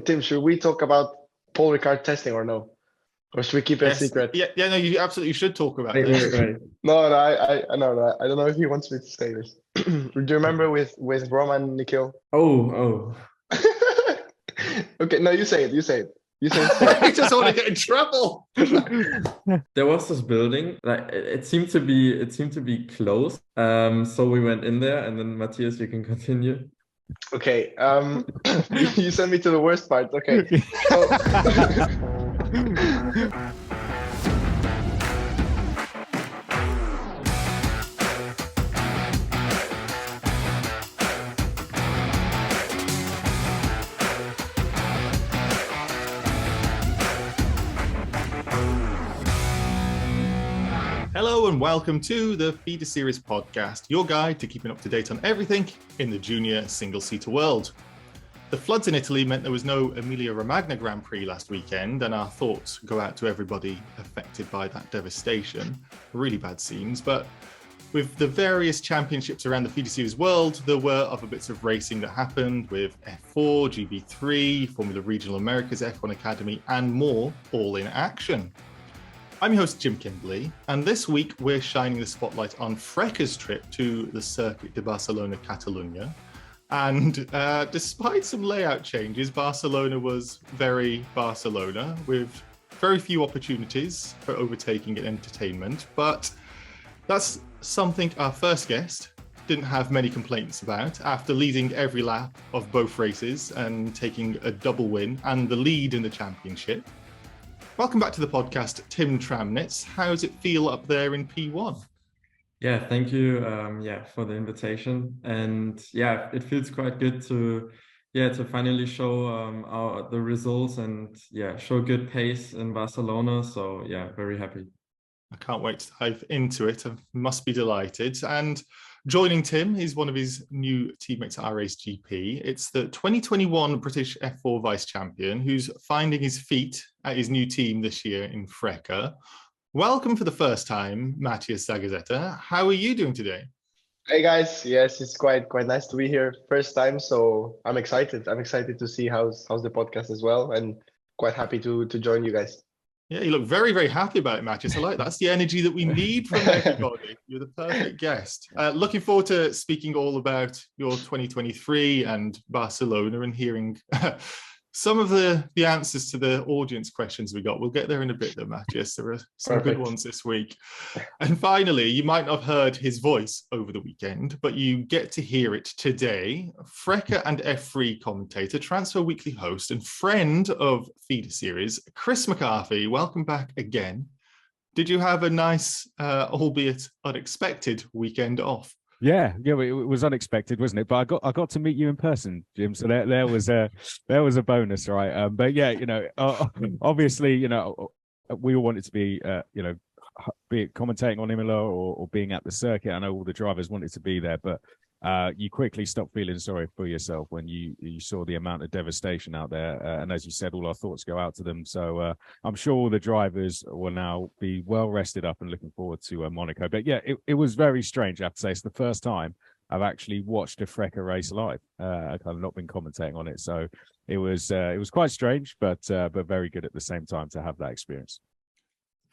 Tim, should we talk about Paul Ricard testing or no? Or should we keep it a secret? Yeah, no, you absolutely should talk about this. Right. No, I don't know if he wants me to say this. Do you remember with Roman Nikhil? Oh. Okay, no, you say it. I just want to get in trouble. There was this building, like it seemed to be closed. So we went in there, and then Matias, you can continue. Okay. You sent me to the worst part. Okay. Hello and welcome to the Feeder Series podcast, your guide to keeping up to date on everything in the junior single-seater world. The floods in Italy meant there was no Emilia-Romagna Grand Prix last weekend, and our thoughts go out to everybody affected by that devastation. Really bad scenes, but with the various championships around the Feeder Series world, there were other bits of racing that happened with F4, GB3, Formula Regional Americas, F1 Academy, and more, all in action. I'm your host, Jim Kimberley, and this week we're shining the spotlight on FRECA's trip to the Circuit de Barcelona, Catalunya. And despite some layout changes, Barcelona was very Barcelona, with very few opportunities for overtaking and entertainment. But that's something our first guest didn't have many complaints about after leading every lap of both races and taking a double win and the lead in the championship. Welcome back to the podcast, Tim Tramnitz. How does it feel up there in P1? Yeah, thank you. For the invitation, and it feels quite good to finally show the results and show good pace in Barcelona. So very happy. I can't wait to dive into it. I must be delighted. And joining Tim is one of his new teammates at RAce GP. It's the 2021 British F4 Vice Champion who's finding his feet at his new team this year in FRECA. Welcome for the first time, Matias Zagazeta. How are you doing today? Hey guys, yes, it's quite nice to be here. First time, so I'm excited. I'm excited to see how's the podcast as well, and quite happy to join you guys. Yeah, you look very, very happy about it, Matias. I like that's the energy that we need from everybody. You're the perfect guest. Looking forward to speaking all about your 2023 and Barcelona and hearing some of the answers to the audience questions we got. We'll get there in a bit though, Matias. There are some good ones this week. And finally, you might not have heard his voice over the weekend, but you get to hear it today. FRECA and F3 commentator, Transfer Weekly host and friend of Feeder Series, Chris McCarthy. Welcome back again. Did you have a nice, albeit unexpected weekend off? Yeah, it was unexpected, wasn't it? But I got to meet you in person, Jim. So there was a bonus, right? But obviously, we all wanted to be, be it commentating on Imola or being at the circuit. I know all the drivers wanted to be there, but you quickly stopped feeling sorry for yourself when you saw the amount of devastation out there. And as you said, all our thoughts go out to them. So I'm sure all the drivers will now be well rested up and looking forward to Monaco. But it was very strange, I have to say. It's the first time I've actually watched a FRECA race live. I've kind of not been commentating on it. So it was quite strange, but very good at the same time to have that experience.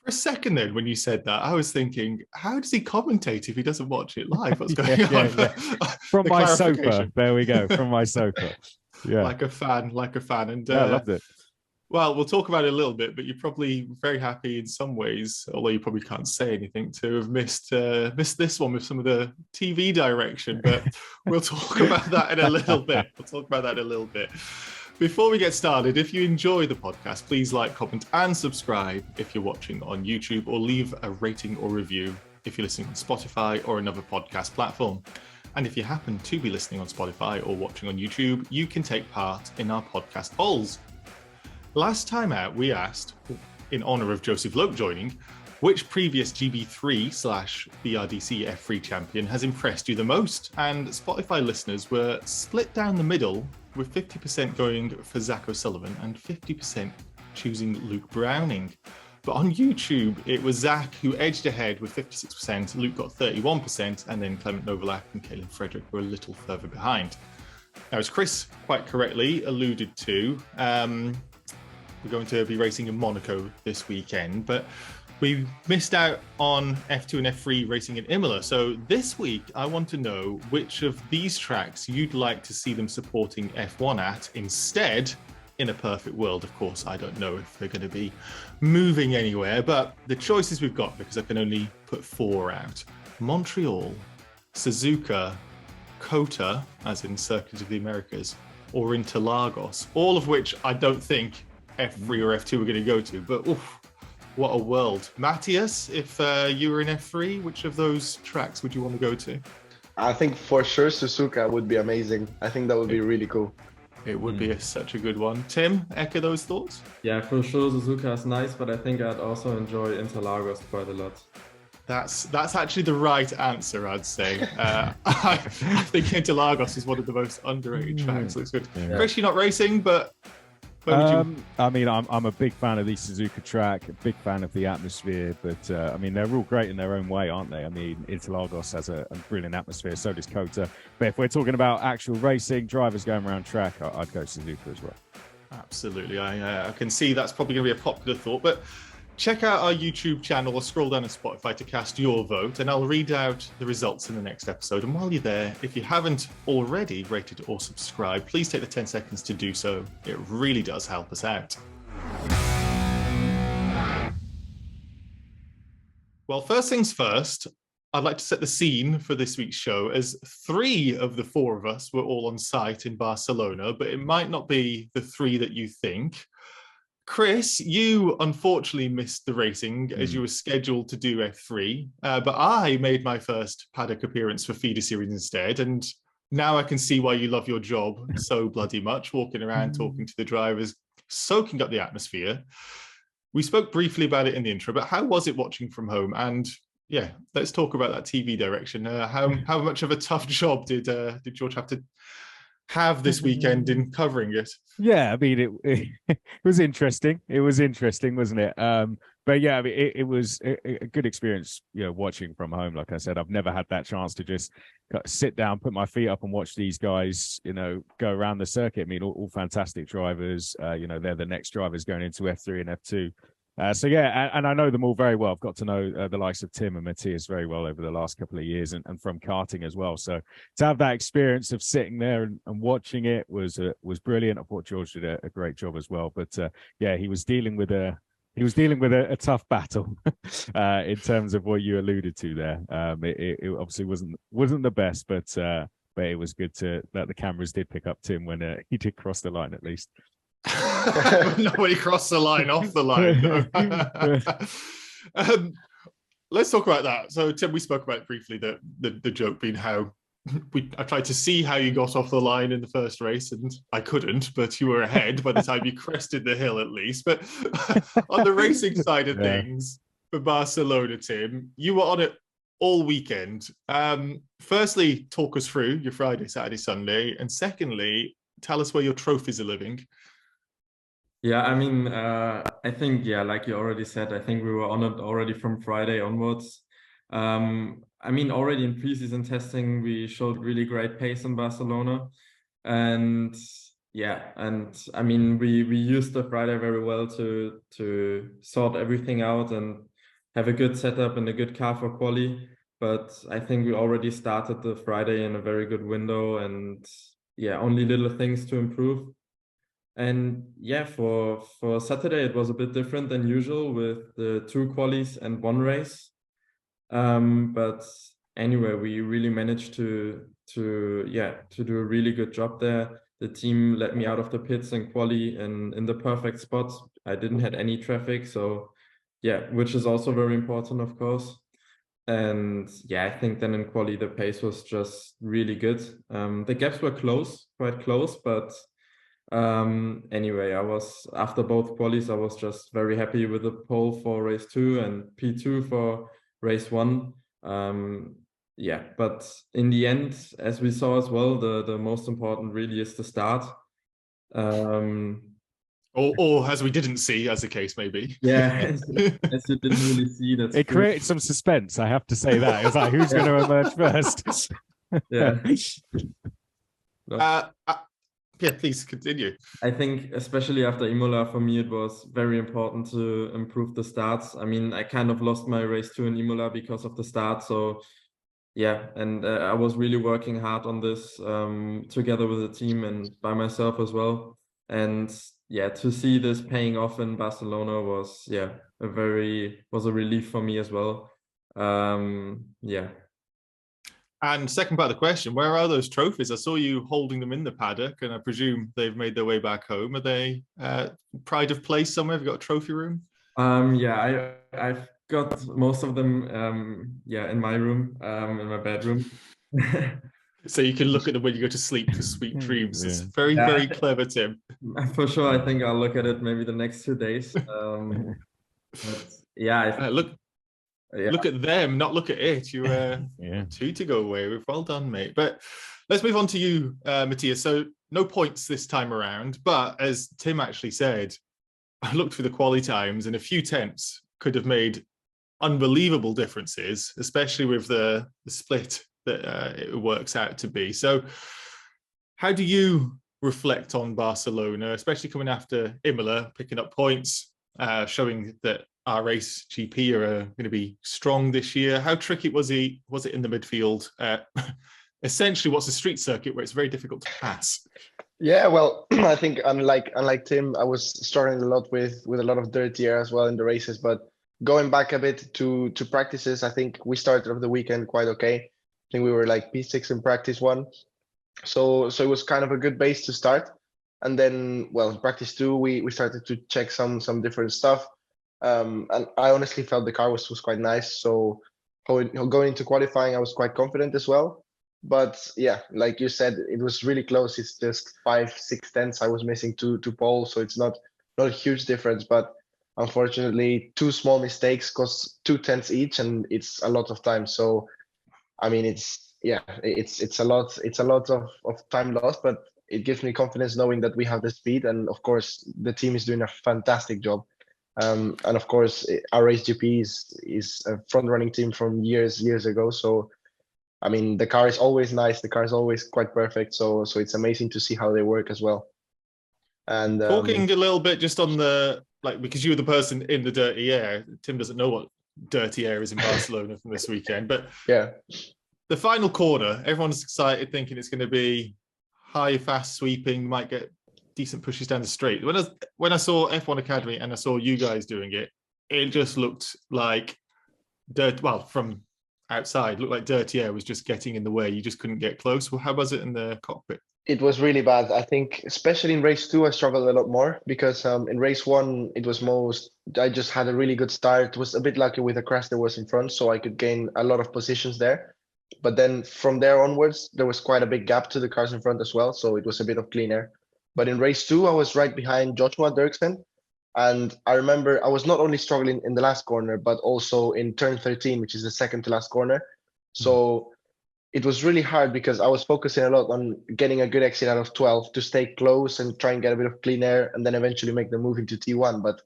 For a second then, when you said that, I was thinking, how does he commentate if he doesn't watch it live? What's going on? Yeah. From my sofa. There we go. From my sofa. Yeah. Like a fan. And I loved it. Well, we'll talk about it a little bit, but you're probably very happy in some ways, although you probably can't say anything, to have missed this one with some of the TV direction. But we'll talk about that in a little bit. Before we get started, if you enjoy the podcast, please like, comment, and subscribe if you're watching on YouTube, or leave a rating or review if you're listening on Spotify or another podcast platform. And if you happen to be listening on Spotify or watching on YouTube, you can take part in our podcast polls. Last time out, we asked, in honor of Joseph Loke joining, which previous GB3/BRDC F3 champion has impressed you the most? And Spotify listeners were split down the middle, with 50% going for Zach O'Sullivan and 50% choosing Luke Browning. But on YouTube, it was Zach who edged ahead with 56%, Luke got 31%, and then Clement Novalak and Kaelin Frederick were a little further behind. Now, as Chris quite correctly alluded to, we're going to be racing in Monaco this weekend, but we missed out on F2 and F3 racing in Imola. So this week, I want to know which of these tracks you'd like to see them supporting F1 at instead. In a perfect world, of course, I don't know if they're going to be moving anywhere, but the choices we've got, because I can only put 4 out: Montreal, Suzuka, Kota, as in Circuit of the Americas, or Interlagos, all of which I don't think F3 or F2 are going to go to, but oof, what a world. Matias, if you were in F3, which of those tracks would you want to go to? I think for sure Suzuka would be amazing. I think that would be really cool. It would be such a good one. Tim, echo those thoughts? Yeah, for sure Suzuka is nice, but I think I'd also enjoy Interlagos quite a lot. That's actually the right answer, I'd say. I think Interlagos is one of the most underrated tracks. Looks good. Yeah. Chris, you're not racing, but where would you... I mean, I'm a big fan of the Suzuka track, a big fan of the atmosphere, but I mean, they're all great in their own way, aren't they? I mean, Interlagos has a brilliant atmosphere, so does Kota. But if we're talking about actual racing, drivers going around track, I'd go Suzuka as well. Absolutely. I can see that's probably going to be a popular thought, but check out our YouTube channel or scroll down to Spotify to cast your vote, and I'll read out the results in the next episode. And while you're there, if you haven't already rated or subscribed, please take the 10 seconds to do so. It really does help us out. Well, first things first, I'd like to set the scene for this week's show, as 3 of the 4 of us were all on site in Barcelona, but it might not be the 3 that you think. Chris, you unfortunately missed the racing as you were scheduled to do F3, but I made my first Paddock appearance for Feeder Series instead, and now I can see why you love your job so bloody much, walking around, talking to the drivers, soaking up the atmosphere. We spoke briefly about it in the intro, but how was it watching from home? And yeah, let's talk about that TV direction. How much of a tough job did George have to have this weekend in covering it? Yeah, I mean, it was interesting. It was interesting, wasn't it? But yeah, I mean, it was a good experience, watching from home. Like I said, I've never had that chance to just sit down, put my feet up and watch these guys, go around the circuit. I mean, all fantastic drivers. They're the next drivers going into F3 and F2. So yeah, and I know them all very well. I've got to know the likes of Tim and Matias very well over the last couple of years, and from karting as well. So to have that experience of sitting there and watching it was brilliant. I thought George did a great job as well. But yeah, he was dealing with a tough battle in terms of what you alluded to there. It obviously wasn't the best, but it was good that the cameras did pick up Tim when he did cross the line at least. Nobody crossed the line off the line. Let's talk about that. So Tim, we spoke about briefly the joke being how I tried to see how you got off the line in the first race, and I couldn't, but you were ahead by the time you crested the hill at least. But on the racing side of things for Barcelona, Tim, you were on it all weekend. Firstly, talk us through your Friday, Saturday, Sunday, and secondly, tell us where your trophies are living. Yeah, I mean, I think, like you already said, I think we were on it already from Friday onwards. I mean, already in preseason testing, we showed really great pace in Barcelona. And I mean, we used the Friday very well to sort everything out and have a good setup and a good car for quali. But I think we already started the Friday in a very good window, and only little things to improve. And for Saturday, it was a bit different than usual with the 2 qualies and 1 race. But anyway, we really managed to do a really good job there. The team let me out of the pits in quali in the perfect spot. I didn't have any traffic, so which is also very important, of course. And I think then in quali the pace was just really good. The gaps were quite close, but anyway, after both qualis, I was just very happy with the pole for race 2 and P2 for race 1. But in the end, as we saw as well, the most important really is the start. Or as we didn't see, as the case may be. As you didn't really see. It created some suspense, I have to say that. It's like, who's going to emerge first? Yeah, please continue. I think especially after Imola, for me, it was very important to improve the starts. I mean, I kind of lost my race 2 in Imola because of the start. So yeah, and I was really working hard on this together with the team and by myself as well. And yeah, to see this paying off in Barcelona was a relief for me as well. Yeah. And second part of the question, where are those trophies? I saw you holding them in the paddock, and I presume they've made their way back home. Are they pride of place somewhere? Have you got a trophy room? Yeah, I've got most of them in my room, in my bedroom. So you can look at them when you go to sleep for sweet dreams. Yeah. It's very, very clever, Tim. For sure, I think I'll look at it maybe the next 2 days. But yeah, Look at them, not look at it. You 2 to go away with. Well done, mate. But let's move on to you, Matias. So no points this time around, but as Tim actually said, I looked through the quali times and a few tenths could have made unbelievable differences, especially with the split that it works out to be. So how do you reflect on Barcelona, especially coming after Imola, picking up points, showing that our race GP are going to be strong this year? How tricky was it in the midfield? Essentially, what's a street circuit where it's very difficult to pass? Yeah, well, I think unlike Tim, I was struggling a lot with a lot of dirty air as well in the races. But going back a bit to practices, I think we started off the weekend quite okay. I think we were like P6 in practice 1, so it was kind of a good base to start. And then, well, in practice 2, we started to check some different stuff. And I honestly felt the car was quite nice. So going into qualifying, I was quite confident as well. But yeah, like you said, it was really close. It's just 5-6 tenths I was missing to pole, so it's not a huge difference. But unfortunately, 2 small mistakes cost 2 tenths each, and it's a lot of time. So I mean, it's a lot of time lost, but it gives me confidence knowing that we have the speed, and of course the team is doing a fantastic job. And of course, our race GP is a front running team from years ago. So I mean, the car is always nice. The car is always quite perfect. So it's amazing to see how they work as well. And talking a little bit just on because you were the person in the dirty air. Tim doesn't know what dirty air is in Barcelona from this weekend, but yeah, the final corner, everyone's excited, thinking it's going to be high, fast sweeping, might get decent pushes down the straight. When I saw F1 Academy and I saw you guys doing it, it just looked like dirt. Well, from outside, looked like dirty air was just getting in the way. You just couldn't get close. Well, how was it in the cockpit? It was really bad. I think, especially in race 2, I struggled a lot more because in race 1, it was I just had a really good start. Was a bit lucky with the crash that was in front, so I could gain a lot of positions there. But then from there onwards, there was quite a big gap to the cars in front as well, so it was a bit of clean air. But in race 2, I was right behind Joshua Dirksen. And I remember I was not only struggling in the last corner, but also in turn 13, which is the second to last corner. So it was really hard because I was focusing a lot on getting a good exit out of 12 to stay close and try and get a bit of clean air and then eventually make the move into T1. But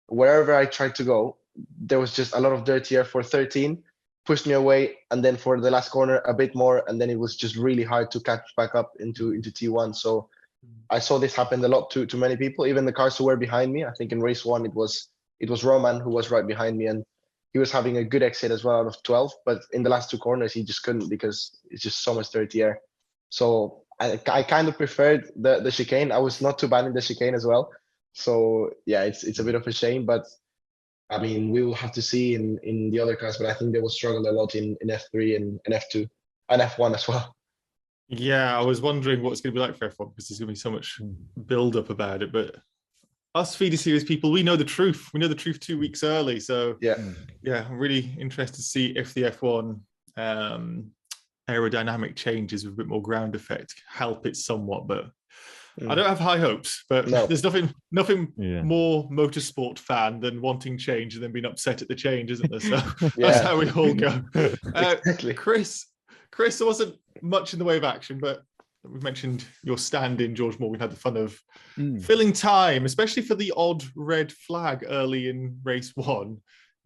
wherever I tried to go, there was just a lot of dirty air for 13, pushed me away. And then for the last corner, a bit more. And then it was just really hard to catch back up into T1. So I saw this happen a lot to many people, even the cars who were behind me. I think in race 1, it was Roman who was right behind me, and he was having a good exit as well out of 12. But in the last 2 corners, he just couldn't because it's just so much dirty air. So I kind of preferred the chicane. I was not too bad in the chicane as well. So yeah, it's a bit of a shame, but I mean, we will have to see in the other cars. But I think they will struggle a lot in F3 and F2 and F1 as well. Yeah, I was wondering what it's going to be like for F1 because there's going to be so much build-up about it. But us feeder series people, we know the truth. We know the truth 2 weeks early. So yeah, I'm really interested to see if the F1 aerodynamic changes with a bit more ground effect help it somewhat. But I don't have high hopes. But there's nothing more motorsport fan than wanting change and then being upset at the change, isn't there? So that's how we all go. Exactly. Chris, there wasn't much in the way of action, but we've mentioned your stand-in, George Moore. We've had the fun of filling time, especially for the odd red flag early in race 1.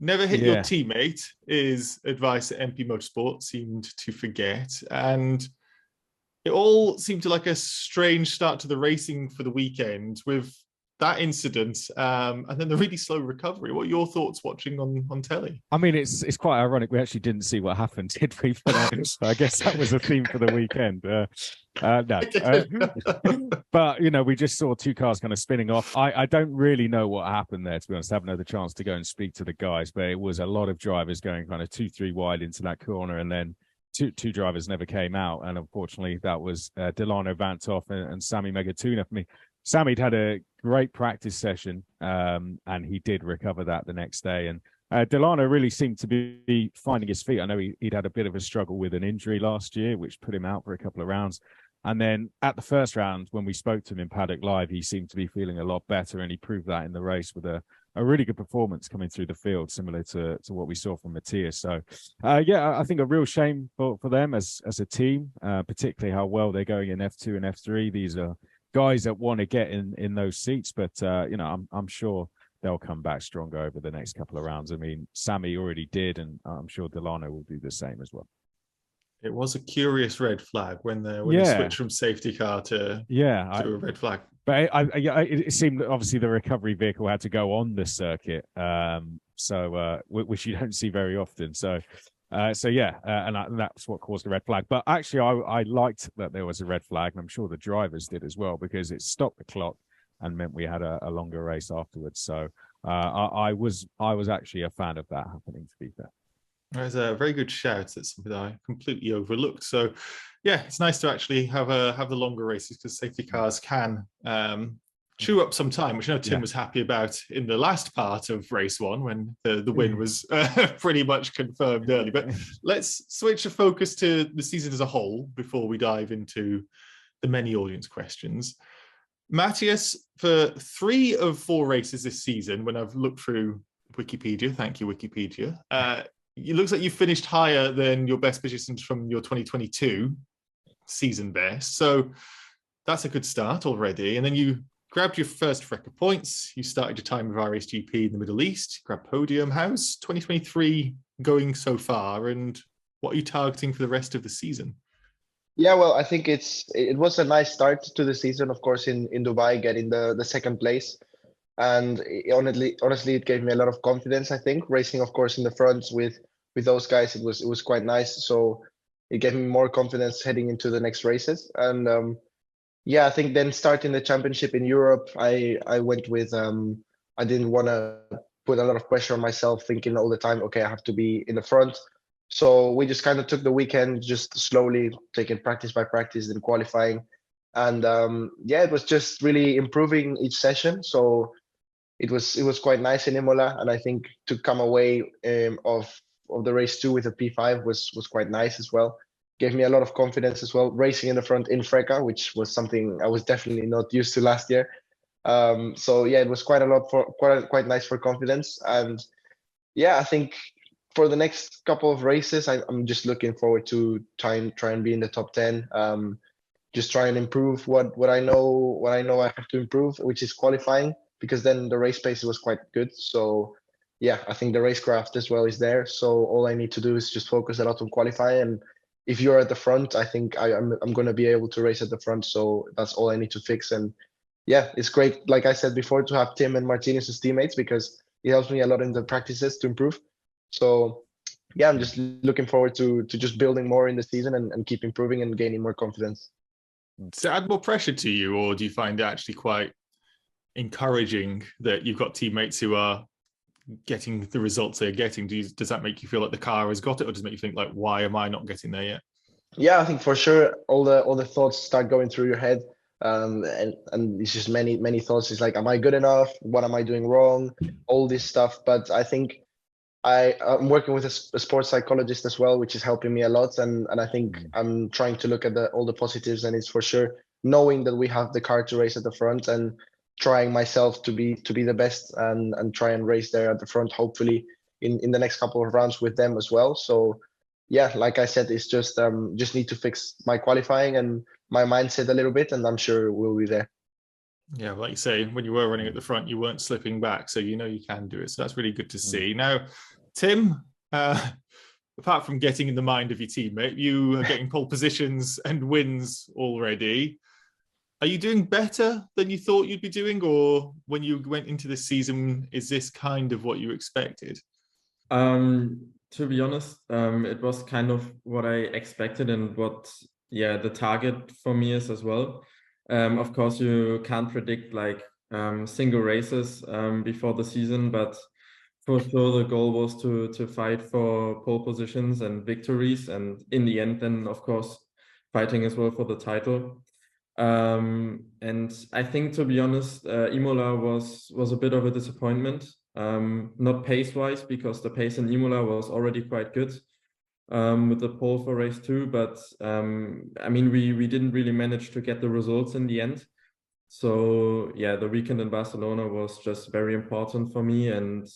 Never hit your teammate is advice that MP Motorsport seemed to forget. And it all seemed to like a strange start to the racing for the weekend with that incident, and then the really slow recovery. What are your thoughts watching on telly? I mean, it's quite ironic. We actually didn't see what happened, did we? But I guess that was a theme for the weekend. No, but we just saw two cars kind of spinning off. I don't really know what happened there, to be honest. I haven't had the chance to go and speak to the guys, but it was a lot of drivers going kind of 2-3 wide into that corner, and then two drivers never came out. And unfortunately, that was Delano Vantoff and Sammy Megatuna for me. Sammy'd had a great practice session, and he did recover that the next day. And Delano really seemed to be finding his feet. I know he'd had a bit of a struggle with an injury last year, which put him out for a couple of rounds. And then at the first round, when we spoke to him in Paddock Live, he seemed to be feeling a lot better, and he proved that in the race with a really good performance coming through the field, similar to what we saw from Matias. So, I think a real shame for them as a team, particularly how well they're going in F2 and F3. These are guys that want to get in those seats, but I'm sure they'll come back stronger over the next couple of rounds. I mean, Sammy already did, and I'm sure Delano will do the same as well. It was a curious red flag when they switched from safety car to a red flag. But it seemed that obviously the recovery vehicle had to go on the circuit, which you don't see very often. And that's what caused the red flag. But actually, I liked that there was a red flag, and I'm sure the drivers did as well, because it stopped the clock and meant we had a longer race afterwards. So I was actually a fan of that happening, to be fair. There's a very good shout. That's something that I completely overlooked. So, yeah, it's nice to actually have the longer races, because safety cars can chew up some time, which I know Tim was happy about in the last part of race one when the win was pretty much confirmed early. But let's switch the focus to the season as a whole before we dive into the many audience questions. Matias, for 3 of 4 races this season, when I've looked through Wikipedia, thank you, Wikipedia, it looks like you finished higher than your best positions from your 2022 season best. So that's a good start already. And then you grabbed your first FRECA points. You started your time with RSGP in the Middle East, grabbed podium. How's 2023 going so far, and what are you targeting for the rest of the season? Yeah, well, I think it was a nice start to the season, of course, in Dubai, getting the second place. And honestly, it gave me a lot of confidence, I think. Racing, of course, in the front with those guys, it was quite nice. So it gave me more confidence heading into the next races. And I think then starting the championship in Europe, I went with, I didn't want to put a lot of pressure on myself, thinking all the time, okay, I have to be in the front. So we just kind of took the weekend, just slowly taking practice by practice and qualifying. And it was just really improving each session. So it was quite nice in Imola, and I think to come away of the race 2 with a P5 was quite nice as well. Gave me a lot of confidence as well, racing in the front in FRECA, which was something I was definitely not used to last year. It was quite nice for confidence. And I think for the next couple of races, I'm just looking forward to try and be in the top 10. Just try and improve what I know I have to improve, which is qualifying, because then the race pace was quite good. So I think the racecraft as well is there. So all I need to do is just focus a lot on qualifying. And if you're at the front, I think I'm going to be able to race at the front. So that's all I need to fix. And it's great, like I said before, to have Tim and Martinez as teammates, because it helps me a lot in the practices to improve. So I'm just looking forward to just building more in the season and keep improving and gaining more confidence. Does it add more pressure to you, or do you find it actually quite encouraging that you've got teammates who are getting the results they're getting? Does that make you feel like the car has got it, or does it make you think like, why am I not getting there yet? Yeah, I think for sure all the thoughts start going through your head, and it's just many thoughts. It's like, am I good enough? What am I doing wrong? All this stuff. But I think I'm working with a sports psychologist as well, which is helping me a lot. And I think I'm trying to look at all the positives, and it's for sure knowing that we have the car to race at the front, and trying myself to be the best and try and race there at the front, hopefully in the next couple of rounds with them as well. So like I said, it's just need to fix my qualifying and my mindset a little bit, and I'm sure we'll be there. Yeah, like you say, when you were running at the front, you weren't slipping back, so you can do it. So that's really good to see. Now, Tim, apart from getting in the mind of your teammate, you are getting pole positions and wins already. Are you doing better than you thought you'd be doing, or when you went into this season, is this kind of what you expected? To be honest, it was kind of what I expected and what, the target for me is as well. Of course, you can't predict like single races before the season, but for sure the goal was to fight for pole positions and victories, and in the end, then of course fighting as well for the title. And I think, to be honest, Imola was a bit of a disappointment. Not pace-wise, because the pace in Imola was already quite good with the pole for race 2, but I mean, we didn't really manage to get the results in the end. So yeah, the weekend in Barcelona was just very important for me, and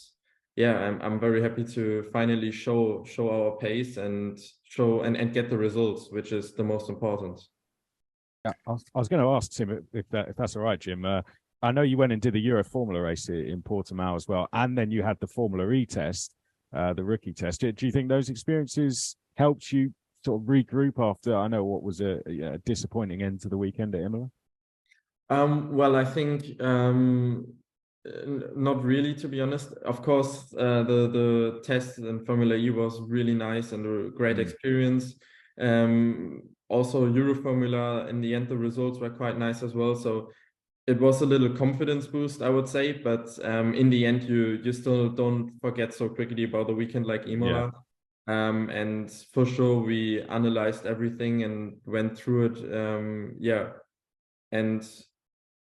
yeah, I'm very happy to finally show our pace and get the results, which is the most important. Yeah, I was going to ask Tim if that's all right, Jim. I know you went and did the Euro Formula race in Portimao as well, and then you had the Formula E test, the rookie test. Do you think those experiences helped you sort of regroup after, I know, what was a disappointing end to the weekend at Imola? Well, I think not really, to be honest. Of course, the test in Formula E was really nice and a great experience. Also, Euro Formula, in the end, the results were quite nice as well. So it was a little confidence boost, I would say. But in the end, you still don't forget so quickly about the weekend like Imola. Yeah. And for sure, we analyzed everything and went through it. And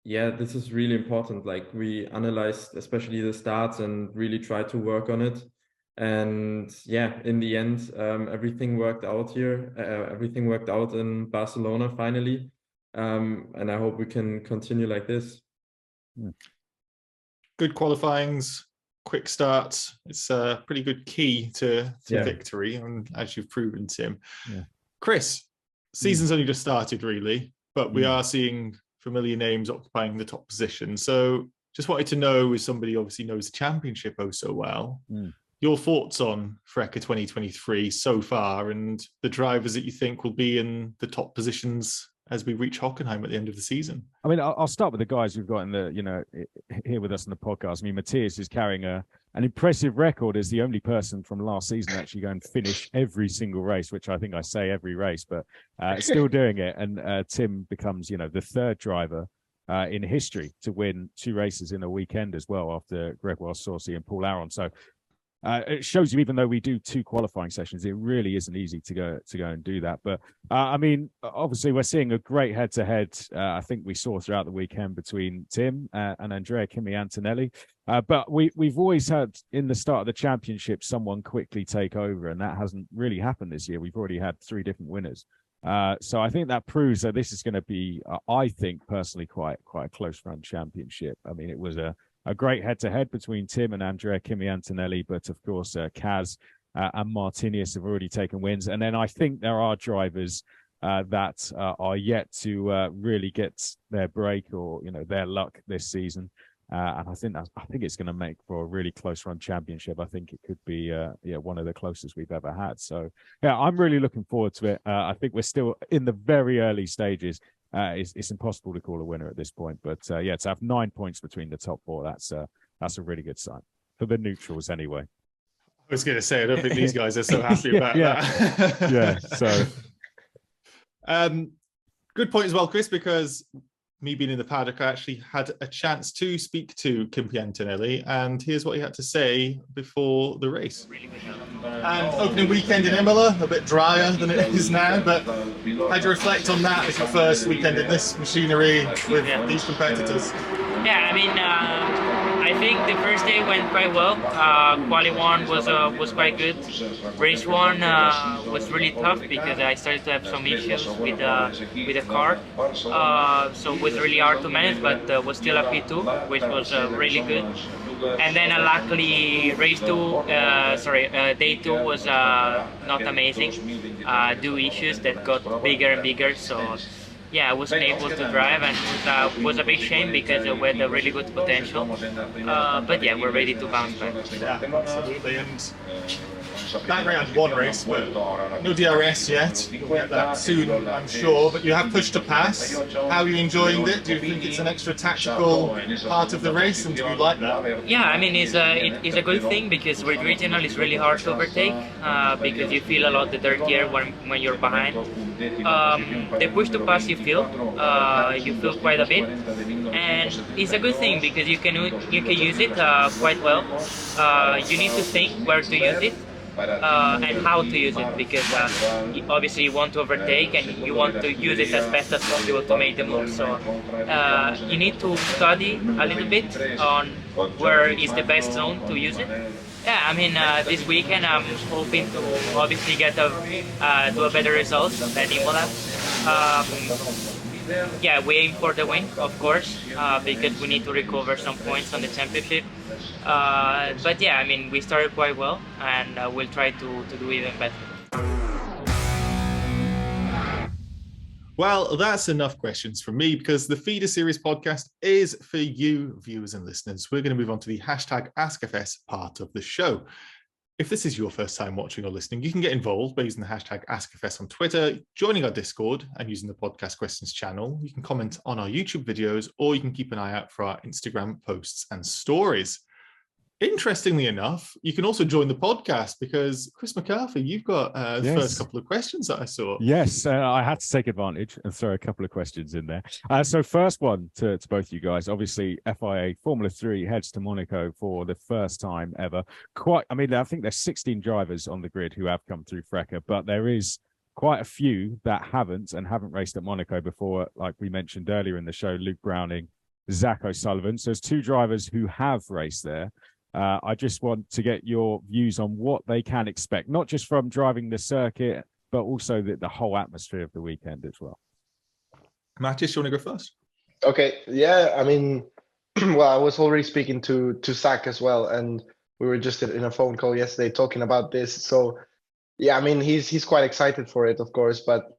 yeah, this is really important. Like, we analyzed especially the starts and really tried to work on it. And yeah, in the end, everything worked out here. Everything worked out in Barcelona finally. And I hope we can continue like this. Good qualifyings, quick starts. It's a pretty good key to victory, and as you've proven, Tim. Yeah. Chris, season's only just started, really, but we are seeing familiar names occupying the top position. So just wanted to know, as somebody obviously knows the championship oh so well, your thoughts on FRECA 2023 so far, and the drivers that you think will be in the top positions as we reach Hockenheim at the end of the season. I mean, I'll start with the guys we've got in the, here with us in the podcast. I mean, Matias is carrying an impressive record as the only person from last season to actually go and finish every single race, which I think I say every race, but still doing it. And Tim becomes, the third driver in history to win 2 races in a weekend as well, after Gregoire Saucy and Paul Aron. So it shows you, even though we do 2 qualifying sessions, it really isn't easy to go and do that. But I mean, obviously, we're seeing a great head-to-head. I think we saw throughout the weekend between Tim and Andrea Kimi Antonelli. But we've always had, in the start of the championship, someone quickly take over, and that hasn't really happened this year. We've already had 3 different winners. So I think that proves that this is going to be, I think personally, quite a close-run championship. I mean, it was a great head-to-head between Tim and Andrea Kimi Antonelli, but of course, Kaz and Martinius have already taken wins. And then I think there are drivers that are yet to really get their break or their luck this season. And I think it's going to make for a really close-run championship. I think it could be one of the closest we've ever had. So yeah, I'm really looking forward to it. I think we're still in the very early stages. It's impossible to call a winner at this point, but to have 9 points between the top 4, that's a really good sign for the neutrals anyway. I was going to say, I don't think these guys are so happy about that. Yeah. So, good point as well, Chris, because me being in the paddock, I actually had a chance to speak to Kimi Antonelli, and here's what he had to say before the race. And opening weekend in Imola, a bit drier than it is now, but how do you reflect on that as your first weekend in this machinery with these competitors? Yeah, I mean, I think the first day went quite well. Quali 1 was quite good. Race 1 was really tough because I started to have some issues with the car, so it was really hard to manage. But was still a P2, which was really good. And then luckily, race 2, day 2 was not amazing. Due issues that got bigger and bigger. So yeah, I wasn't able to drive, and it was a big shame because we had a really good potential. But yeah, we're ready to bounce back. Yeah, absolutely. And that round one race, but no DRS yet. We'll get that soon, I'm sure. But you have pushed to pass. How are you enjoying it? Do you think it's an extra tactical part of the race, and do you like that? Yeah, I mean, it's a good thing because with regional it's really hard to overtake because you feel a lot the dirtier when you're behind. The push to pass you feel quite a bit, and it's a good thing because you can use it quite well. You need to think where to use it and how to use it, because obviously you want to overtake and you want to use it as best as possible to make the move. So you need to study a little bit on where is the best zone to use it. Yeah, I mean, this weekend I'm hoping to obviously get do a better result than Imola. Yeah, we aim for the win, of course, because we need to recover some points on the championship. But yeah, I mean, we started quite well, and we'll try to do even better. Well, that's enough questions from me, because the Feeder Series podcast is for you, viewers and listeners. We're going to move on to the hashtag AskFS part of the show. If this is your first time watching or listening, you can get involved by using the hashtag AskFS on Twitter, joining our Discord, and using the podcast questions channel. You can comment on our YouTube videos, or you can keep an eye out for our Instagram posts and stories. Interestingly enough, you can also join the podcast because, Chris McCarthy, you've got the first couple of questions that I saw. Yes, I had to take advantage and throw a couple of questions in there. So first one to both you guys. Obviously, FIA Formula 3 heads to Monaco for the first time ever. I think there's 16 drivers on the grid who have come through FRECA, but there is quite a few that haven't raced at Monaco before, like we mentioned earlier in the show, Luke Browning, Zach O'Sullivan. So there's two drivers who have raced there. I just want to get your views on what they can expect, not just from driving the circuit, but also the whole atmosphere of the weekend as well. Matias, you want to go first? Okay, yeah, I mean, well, I was already speaking to Zach as well, and we were just in a phone call yesterday talking about this. So, yeah, I mean, he's quite excited for it, of course, but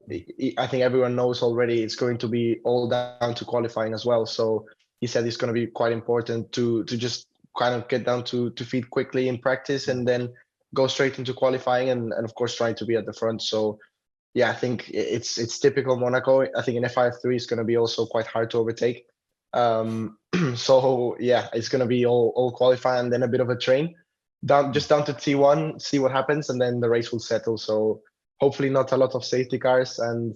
I think everyone knows already it's going to be all down to qualifying as well. So he said it's going to be quite important to just kind of get down to feet quickly in practice and then go straight into qualifying and of course trying to be at the front. So yeah, I think it's typical Monaco. I think in FIF3 is going to be also quite hard to overtake. So yeah, it's going to be all qualifying and then a bit of a train down to T1, see what happens, and then the race will settle. So hopefully not a lot of safety cars. And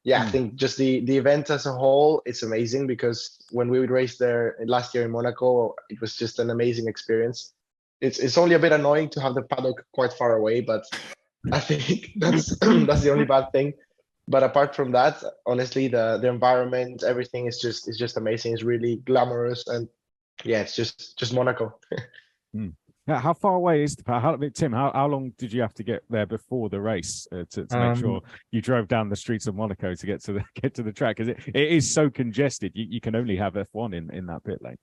yeah, I think just the event as a whole, it's amazing because when we would race there last year in Monaco, it was just an amazing experience. It's only a bit annoying to have the paddock quite far away, but I think that's the only bad thing. But apart from that, honestly, the environment, everything is just amazing. It's really glamorous, and yeah, it's just Monaco. How far away is Tim? How long did you have to get there before the race to make sure you drove down the streets of Monaco to get to the track? Because it is so congested. You can only have F1 in that pit lane.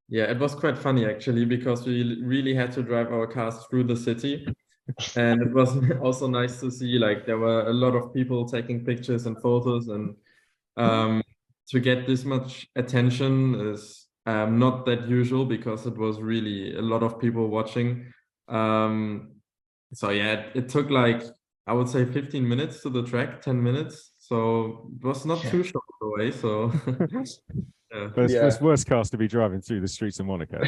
Yeah, it was quite funny actually, because we really had to drive our cars through the city, and it was also nice to see like there were a lot of people taking pictures and photos, and to get this much attention is not that usual because it was really a lot of people watching. So yeah, it took like, I would say 15 minutes to the track, 10 minutes. So it was not too short away. So yeah. But it's worse cars to be driving through the streets of Monaco.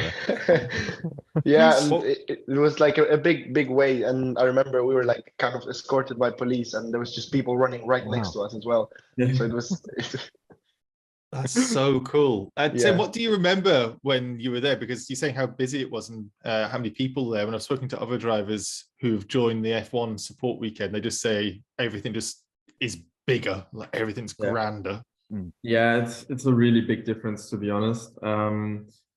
Yeah, and it was like a big way. And I remember we were like kind of escorted by police, and there was just people running right next to us as well. Yeah. So it was... That's so cool. Tim, what do you remember when you were there? Because you're saying how busy it was and how many people there. When I've spoken to other drivers who've joined the F1 support weekend, they just say everything just is bigger, like everything's grander. Yeah, it's a really big difference, to be honest.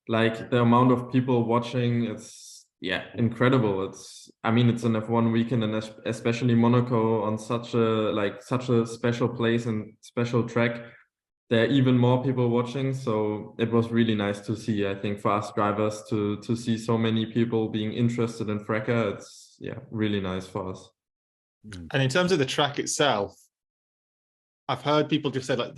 Like the amount of people watching, it's incredible. It's an F1 weekend, and especially Monaco on such a special place and special track. There are even more people watching, so it was really nice to see. I think for us drivers to see so many people being interested in FRECA, it's really nice for us. And in terms of the track itself, I've heard people just say like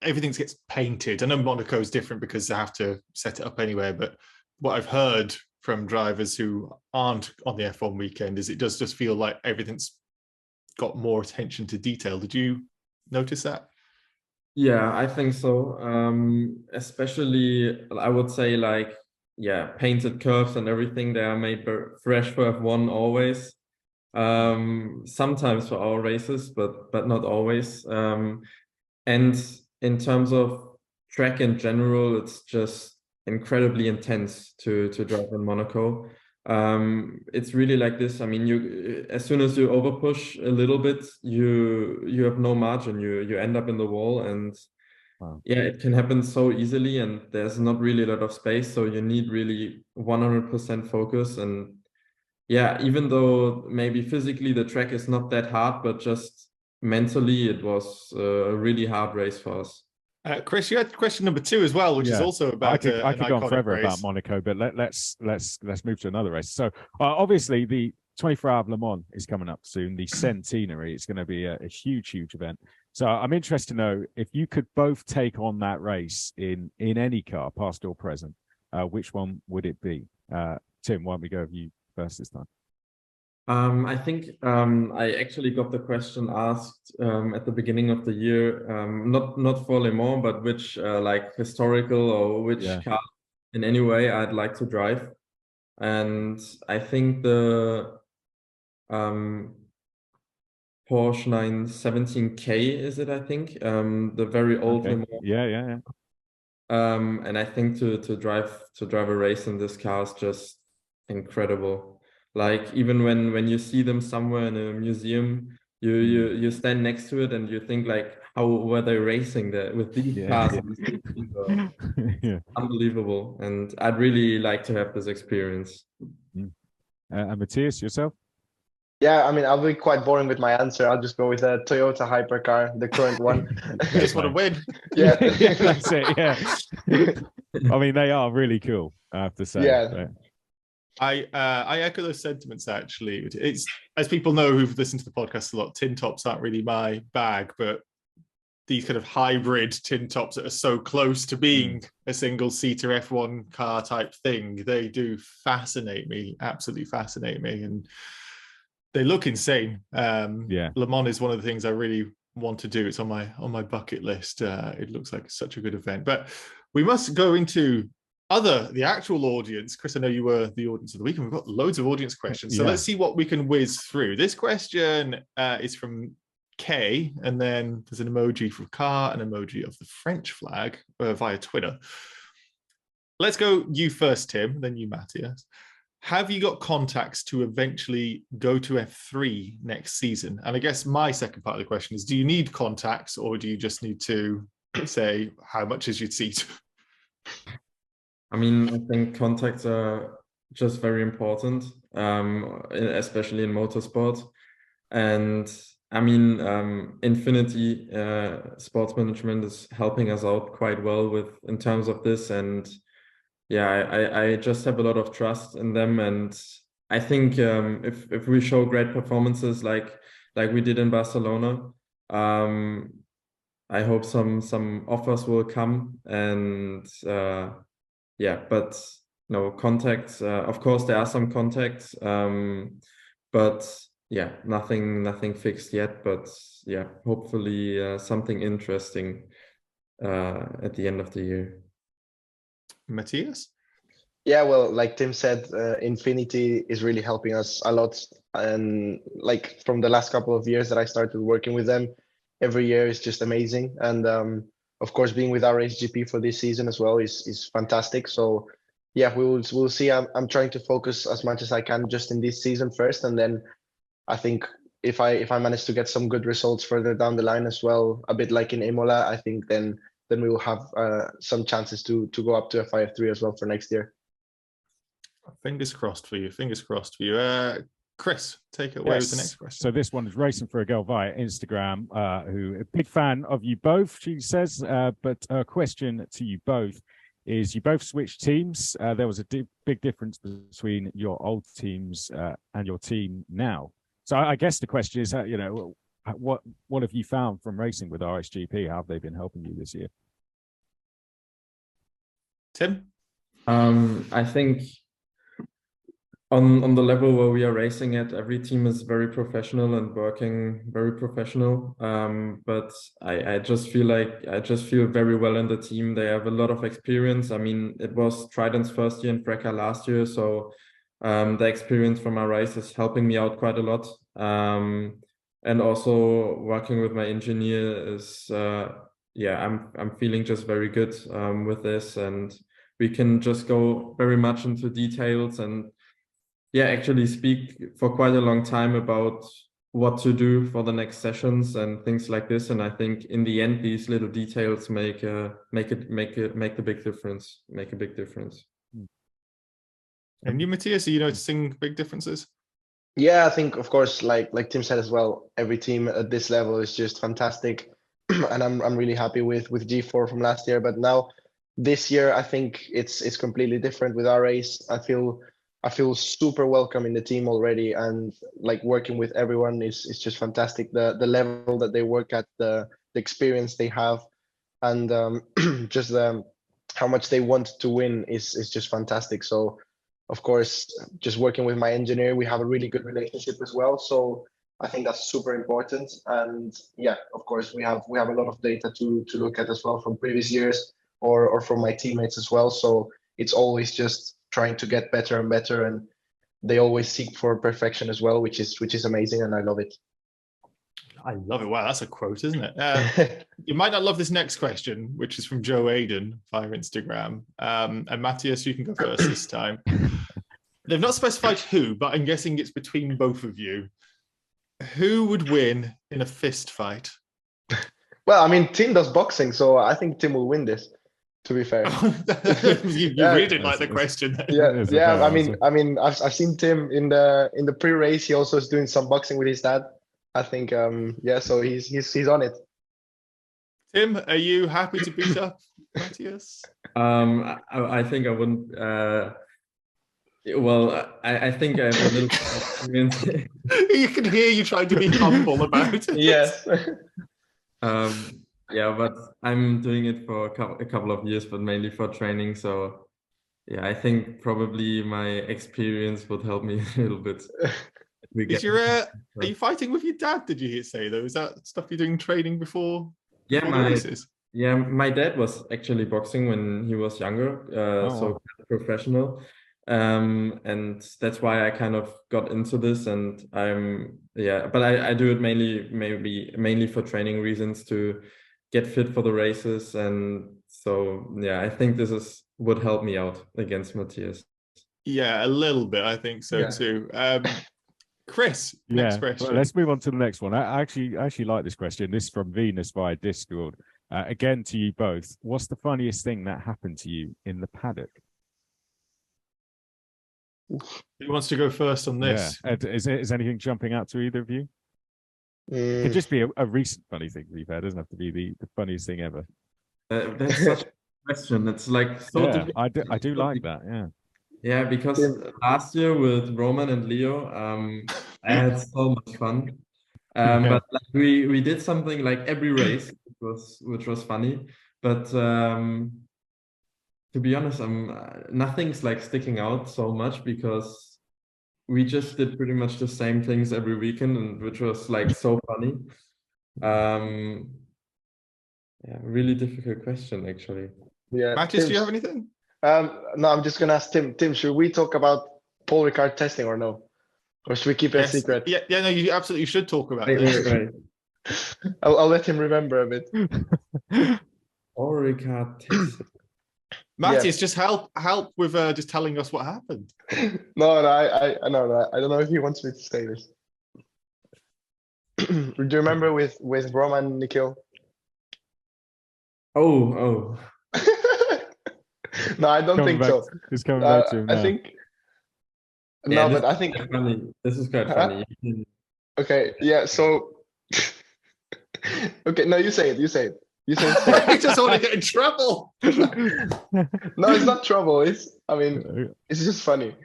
everything gets painted. I know Monaco is different because they have to set it up anywhere, but what I've heard from drivers who aren't on the F1 weekend is it does just feel like everything's got more attention to detail. Did you notice that? Yeah, I think so. Especially, I would say, like, yeah, painted curves and everything, they are made fresh for F1 always. Sometimes for our races, but not always. And in terms of track in general, it's just incredibly intense to drive in Monaco. It's really like this. I mean, you as soon as you overpush a little bit, you have no margin. You end up in the wall, and Wow. yeah, it can happen so easily, and there's not really a lot of space. So you need really 100% focus. And yeah, even though maybe physically the track is not that hard, but just mentally it was a really hard race for us. Chris, you had question number 2 as well, which is also about I could go on forever race. about Monaco, but let's move to another race. So obviously the 24 Hour of Le Mans is coming up soon. The centenary, it's going to be a huge event. So I'm interested to know if you could both take on that race in any car, past or present, which one would it be? Tim, why don't we go with you first this time? I think I actually got the question asked at the beginning of the year, not for Le Mans, but which like historical or which car in any way I'd like to drive. And I think the Porsche 917K is it, I think. The very old Le Mans. Yeah. And I think to drive a race in this car is just incredible. Like even when you see them somewhere in a museum, you stand next to it and you think like, how were they racing there with these cars? Yeah. Unbelievable. And I'd really like to have this experience. And Matias, yourself? Yeah, I mean, I'll be quite boring with my answer. I'll just go with a Toyota hypercar, the current one. You just want to win. Yeah. That's it, yeah. I mean, they are really cool, I have to say. Yeah. But... I echo those sentiments, actually. It's, as people know who've listened to the podcast a lot, tin tops aren't really my bag, but these kind of hybrid tin tops that are so close to being a single-seater F1 car type thing, they do fascinate me, absolutely fascinate me. And they look insane. Le Mans is one of the things I really want to do. It's on my bucket list. It looks like such a good event. But we must go into the actual audience. Chris, I know you were the audience of the week, and we've got loads of audience questions. So let's see what we can whiz through. This question is from Kay, and then there's an emoji for car, an emoji of the French flag via Twitter. Let's go you first, Tim, then you, Matias. Have you got contacts to eventually go to F3 next season? And I guess my second part of the question is, do you need contacts, or do you just need to say, how much is your seat? I mean, I think contacts are just very important, especially in motorsport. And I mean, Infinity Sports Management is helping us out quite well in terms of this. And yeah, I just have a lot of trust in them. And I think if we show great performances like we did in Barcelona, I hope some offers will come. And yeah, but no contacts. Of course, there are some contacts, but yeah, nothing fixed yet. But yeah, hopefully something interesting at the end of the year. Matias? Yeah, well, like Tim said, Infinity is really helping us a lot. And like from the last couple of years that I started working with them, every year is just amazing. And of course, being with our HGP for this season as well is fantastic. So yeah, we'll see. I'm trying to focus as much as I can just in this season first, and then I think if I manage to get some good results further down the line as well, a bit like in Imola, I think then we will have some chances to go up to FIF3 as well for next year. Fingers crossed for you. Fingers crossed for you. Chris, take it away with the next question. So this one is Racing for a Girl via Instagram, who a big fan of you both, she says, but a question to you both is, you both switched teams. There was a big difference between your old teams and your team now. So I guess the question is, you know, what have you found from racing with RSGP? How have they been helping you this year? Tim? I think on the level where we are racing at, every team is very professional and working very professional. But I just feel very well in the team. They have a lot of experience. I mean, it was Trident's first year in FRECA last year, so the experience from our race is helping me out quite a lot. And also working with my engineer is I'm feeling just very good with this, and we can just go very much into details and actually speak for quite a long time about what to do for the next sessions and things like this. And I think in the end, these little details make a big difference. And you, Matias, are you noticing big differences? Yeah, I think, of course, like Tim said as well, every team at this level is just fantastic, and I'm really happy with G4 from last year. But now this year, I think it's completely different with our race. I feel super welcome in the team already, and like working with everyone is just fantastic. The level that they work at, the experience they have, and just how much they want to win is just fantastic. So of course, just working with my engineer, we have a really good relationship as well. So I think that's super important. And yeah, of course, we have a lot of data to look at as well from previous years or from my teammates as well. So it's always just trying to get better and better, and they always seek for perfection as well, which is amazing, and I love it. I love it. Wow, that's a quote, isn't it? You might not love this next question, which is from Joe Aiden via Instagram. And Matias, you can go first this time. They've not specified who, but I'm guessing it's between both of you. Who would win in a fist fight? Well, I mean, Tim does boxing, so I think Tim will win this. To be fair, you really did like the question. Yeah. I mean, I've seen Tim in the pre-race. He also is doing some boxing with his dad. I think, so he's on it. Tim, are you happy to beat up Matias? I think I wouldn't. I think I have a little experience. You can hear you trying to be humble about it. Yes. But I'm doing it for a couple of years, but mainly for training. So yeah, I think probably my experience would help me a little bit. Are you fighting with your dad? Did you say though? Is that stuff you're doing training before the races? Yeah, my dad was actually boxing when he was younger, so professional, and that's why I kind of got into this. And but I do it mainly for training reasons, to get fit for the races. And so I think this would help me out against Matias. Yeah, a little bit. I think so too. Chris, next question. Well, let's move on to the next one. I actually like this question. This is from Venus via Discord. Again, to you both. What's the funniest thing that happened to you in the paddock? Who wants to go first on this? Yeah. Is anything jumping out to either of you? It could just be a recent funny thing we've had. It doesn't have to be the funniest thing ever. That's such a question. It's like so. I do like that. Yeah. Yeah, because last year with Roman and Leo, I had so much fun. But like, we did something like every race, which was funny. But to be honest, nothing's like sticking out so much, because we just did pretty much the same things every weekend, and which was like so funny. Really difficult question, actually. Yeah, Matias, do you have anything? No, I'm just gonna ask Tim. Tim, should we talk about Paul Ricard testing or no? Or should we keep it a secret? Yeah, no, you absolutely should talk about it. Right. I'll let him remember a bit. Paul Ricard testing. Matias, just help with just telling us what happened. No, I don't know if he wants me to say this. Do you remember with Roman and Nikhil? Oh. No, I don't think so. It's coming back to him now. I think. No, but I think. Funny. This is quite funny. Okay. Yeah. So. Okay. No, you say it. You say it. I just want to get in trouble. No, it's not trouble. It's just funny.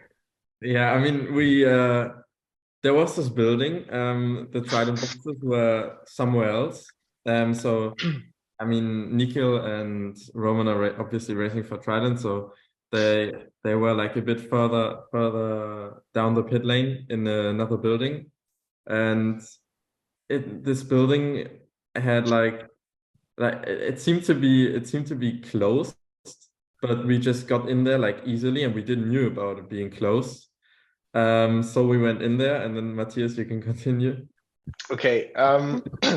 Yeah, I mean, we there was this building. The Trident boxes were somewhere else. So I mean, Nikhil and Roman are obviously racing for Trident, so they were like a bit further down the pit lane in another building, and this building had like it seemed to be closed, but we just got in there like easily, and we didn't knew about it being closed. So we went in there, and then Matias, you can continue. Okay.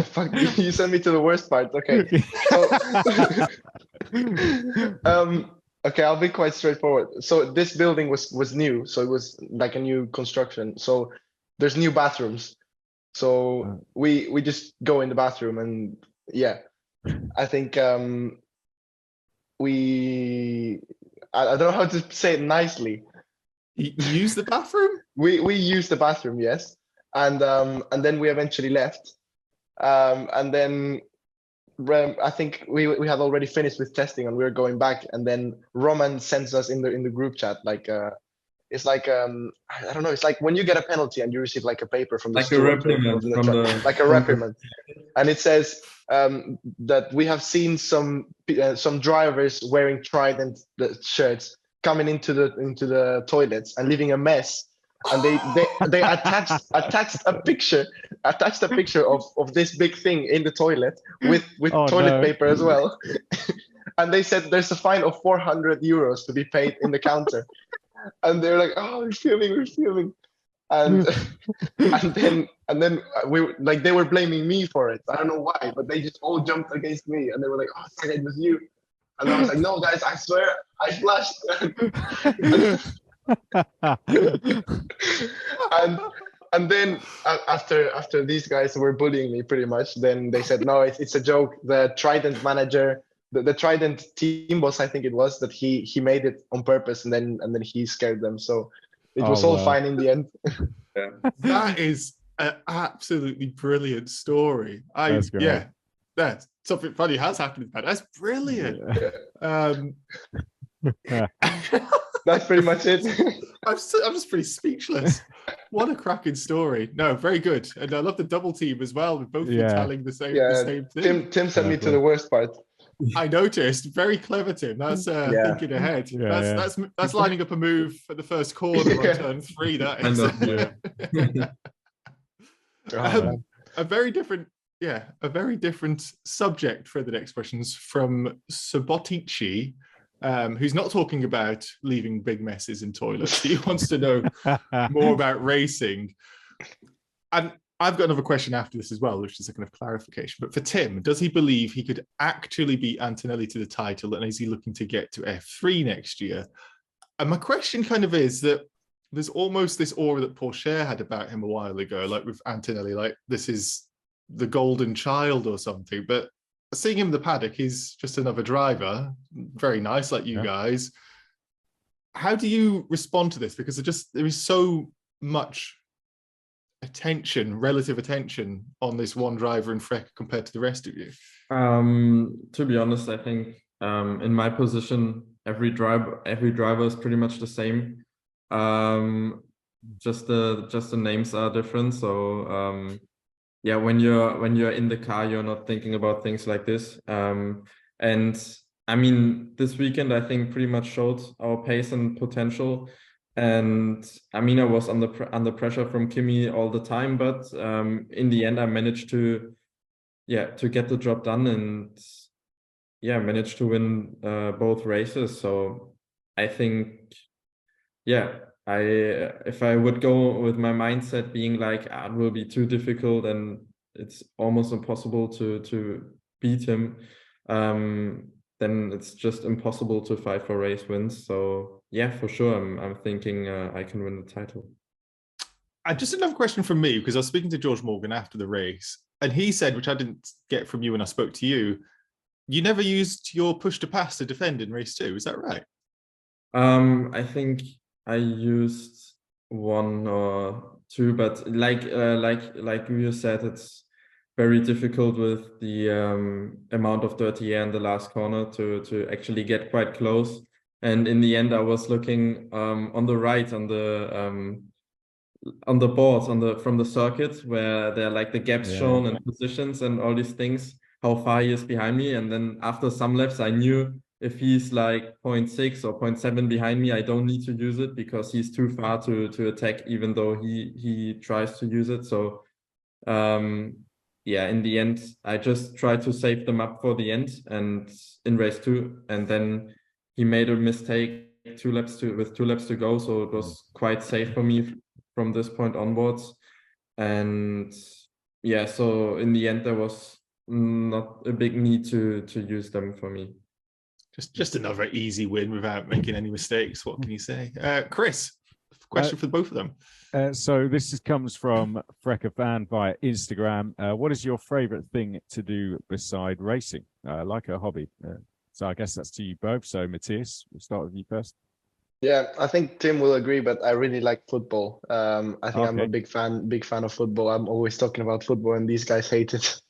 Fuck, you sent me to the worst part. Okay. So, okay, I'll be quite straightforward. So this building was new, so it was like a new construction. So there's new bathrooms. So we just go in the bathroom, and yeah, I think I don't know how to say it nicely. You use the bathroom? We used the bathroom, yes, and then we eventually left, and then I think we had already finished with testing, and we were going back, and then Roman sends us in the group chat like it's like I don't know, it's like when you get a penalty and you receive like a paper from the like a reprimand like a reprimand, and it says that we have seen some drivers wearing Trident shirts coming into the toilets and leaving a mess, and they attached a picture of this big thing in the toilet with toilet paper as well. And they said there's a fine of 400 euros to be paid in the counter. And they're like, oh, we're filming, and and then we like, they were blaming me for it. I don't know why, but they just all jumped against me, and they were like, oh, sorry, it was you. And I was like, no, guys, I swear I flashed. And then after these guys were bullying me pretty much, then they said, no, it's a joke. The Trident manager, the Trident team boss, I think it was, that he made it on purpose, and then he scared them. So it was all fine in the end. Yeah. That is an absolutely brilliant story. That's something funny has happened with that. That's brilliant. That's pretty much it. I'm just pretty speechless. What a cracking story. No, very good. And I love the double team as well, with both of you telling the same thing. Tim sent me to the worst part. I noticed. Very clever, Tim. That's thinking ahead. That's lining up a move for the first corner on turn 3. That is a very different subject for the next questions from Sabotici, who's not talking about leaving big messes in toilets. He wants to know more about racing. And I've got another question after this as well, which is a kind of clarification. But for Tim, does he believe he could actually beat Antonelli to the title? And is he looking to get to F3 next year? And my question kind of is that there's almost this aura that Porsche had about him a while ago, like with Antonelli, like this is the golden child or something. But seeing him in the paddock, he's just another driver, very nice like you guys. How do you respond to this? Because there is so much relative attention on this one driver in FRECA compared to the rest of you. To be honest, I think in my position, every driver is pretty much the same. Just the names are different. So yeah, when you're in the car, you're not thinking about things like this. And I mean, this weekend I think pretty much showed our pace and potential. And I mean, I was under pressure from Kimi all the time, but in the end, I managed to get the job done, and managed to win both races. So I think, if I would go with my mindset being like, it will be too difficult and it's almost impossible to beat him, then it's just impossible to fight for race wins. So yeah, for sure, I'm thinking I can win the title. And just another question from me, because I was speaking to George Morgan after the race, and he said, which I didn't get from you when I spoke to you, you never used your push to pass to defend in race 2. Is that right? I think I used 1 or 2, but like you said, it's very difficult with the amount of dirty air in the last corner to actually get quite close. And in the end, I was looking on the right on the boards from the circuit, where there are like the gaps shown and positions and all these things, how far he is behind me. And then after some laps, I knew if he's like 0.6 or 0.7 behind me, I don't need to use it because he's too far to attack, even though he tries to use it. So yeah, in the end, I just try to save them up for the end and in race 2, and then he made a mistake with 2 laps to go, so it was quite safe for me from this point onwards. And yeah, so in the end, there was not a big need to use them for me. Just another easy win without making any mistakes. What can you say? Chris, question for both of them. So this comes from FRECA fan via Instagram. What is your favorite thing to do beside racing? Like a hobby? So I guess that's to you both. So Matias, we'll start with you first. Yeah, I think Tim will agree, but I really like football. I think I'm a big fan of football. I'm always talking about football, and these guys hate it.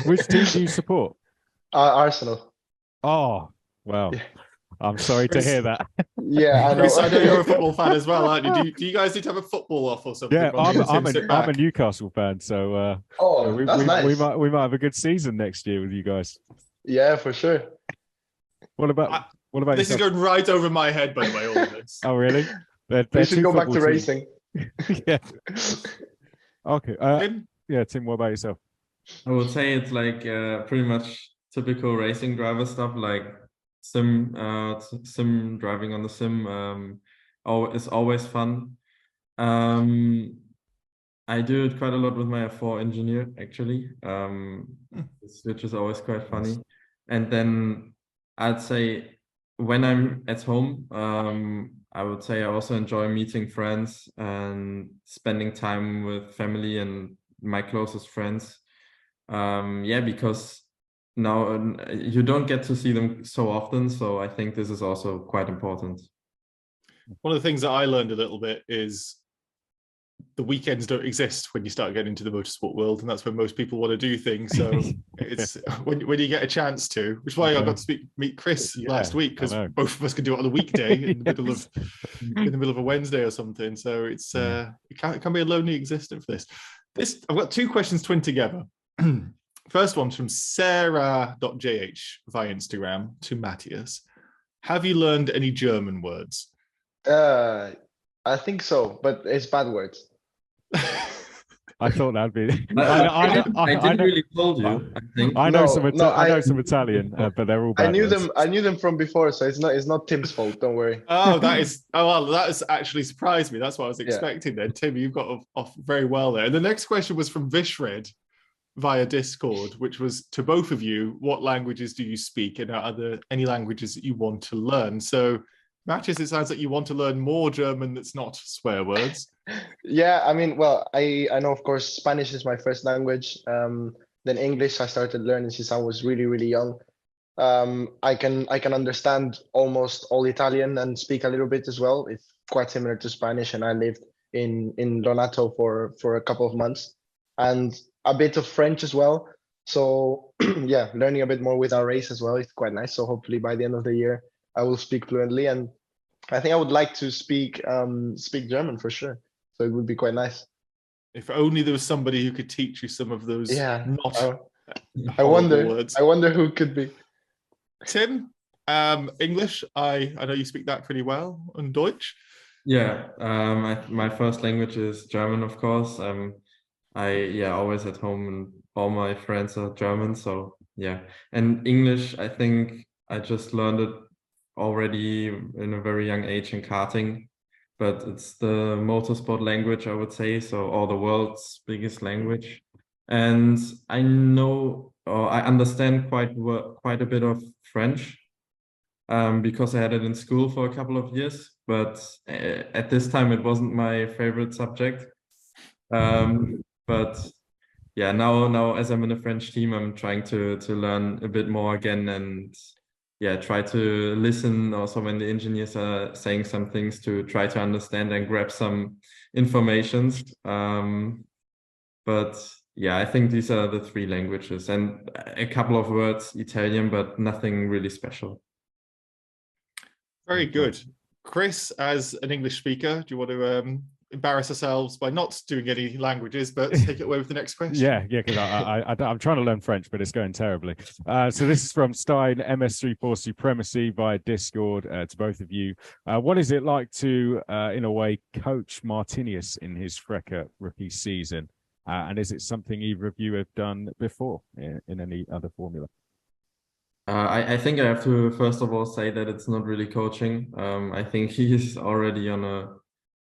Which team do you support? Arsenal. Oh, well, yeah. I'm sorry to hear that. Yeah, I know. Chris, I know you're a football fan as well, aren't you? Do you guys need to have a football off or something? Yeah, I'm a Newcastle fan, so that's nice. we might have a good season next year with you guys. Yeah, for sure. What about this? Yourself? Is going right over my head, by the way. All of this. Oh, really? We should go back to racing. Yeah. Okay. Yeah, Tim. What about yourself? I would say it's like pretty much typical racing driver stuff, like sim driving on the sim. Is always fun. I do it quite a lot with my F4 engineer, actually, which is always quite funny. And then I'd say when I'm at home, I would say I also enjoy meeting friends and spending time with family and my closest friends. Yeah, because now you don't get to see them so often. So I think this is also quite important. One of the things that I learned a little bit is the weekends don't exist when you start getting into the motorsport world, and that's when most people want to do things. So it's when you get a chance to, which is why I got to meet Chris last week, because both of us can do it on a weekday in the middle of a Wednesday or something. So it's it can be a lonely existence for this. I've got 2 questions twinned together. First one's from Sarah.jh via Instagram to Matias. Have you learned any German words? I think so, but it's bad words. I thought that'd be. I didn't really told you. I think I know some Italian, but they're all bad words. I knew them from before, so it's not Tim's fault. Don't worry. That has actually surprised me. That's what I was expecting. Then Tim, you've got off very well there. And the next question was from Vishred via Discord, which was to both of you: what languages do you speak, and are there any languages that you want to learn? So, Matias, it sounds like you want to learn more German that's not swear words. Yeah, I mean, well, I know, of course, Spanish is my first language. Then English I started learning since I was really, really young. I can understand almost all Italian and speak a little bit as well. It's quite similar to Spanish, and I lived in Lonato for a couple of months, and a bit of French as well. So yeah, learning a bit more with our race as well. It's quite nice. So hopefully by the end of the year, I will speak fluently, and I think I would like to speak German for sure. So it would be quite nice. If only there was somebody who could teach you some of those. Yeah. I wonder who could be. Tim, English. I know you speak that pretty well, and Deutsch. Yeah. My first language is German, of course. Always at home, and all my friends are German. So yeah, and English. I think I just learned it already in a very young age in karting. But it's the motorsport language, I would say, or the world's biggest language. And I know, or I understand quite a bit of French, because I had it in school for a couple of years. But at this time, it wasn't my favorite subject. But yeah, now as I'm in a French team, I'm trying to learn a bit more again, and try to listen also when the engineers are saying some things, to try to understand and grab some informations. But yeah, I think these are the 3 languages, and a couple of words Italian, but nothing really special. Very good. Chris, as an English speaker, do you want to embarrass ourselves by not doing any languages, but take it away with the next question. Yeah, because I'm trying to learn French, but it's going terribly. So this is from Stein MS34 Supremacy via Discord to both of you. What is it like to, in a way, coach Martinius in his FRECA rookie season? And is it something either of you have done before in any other formula? I think I have to first of all say that it's not really coaching. I think he is already on a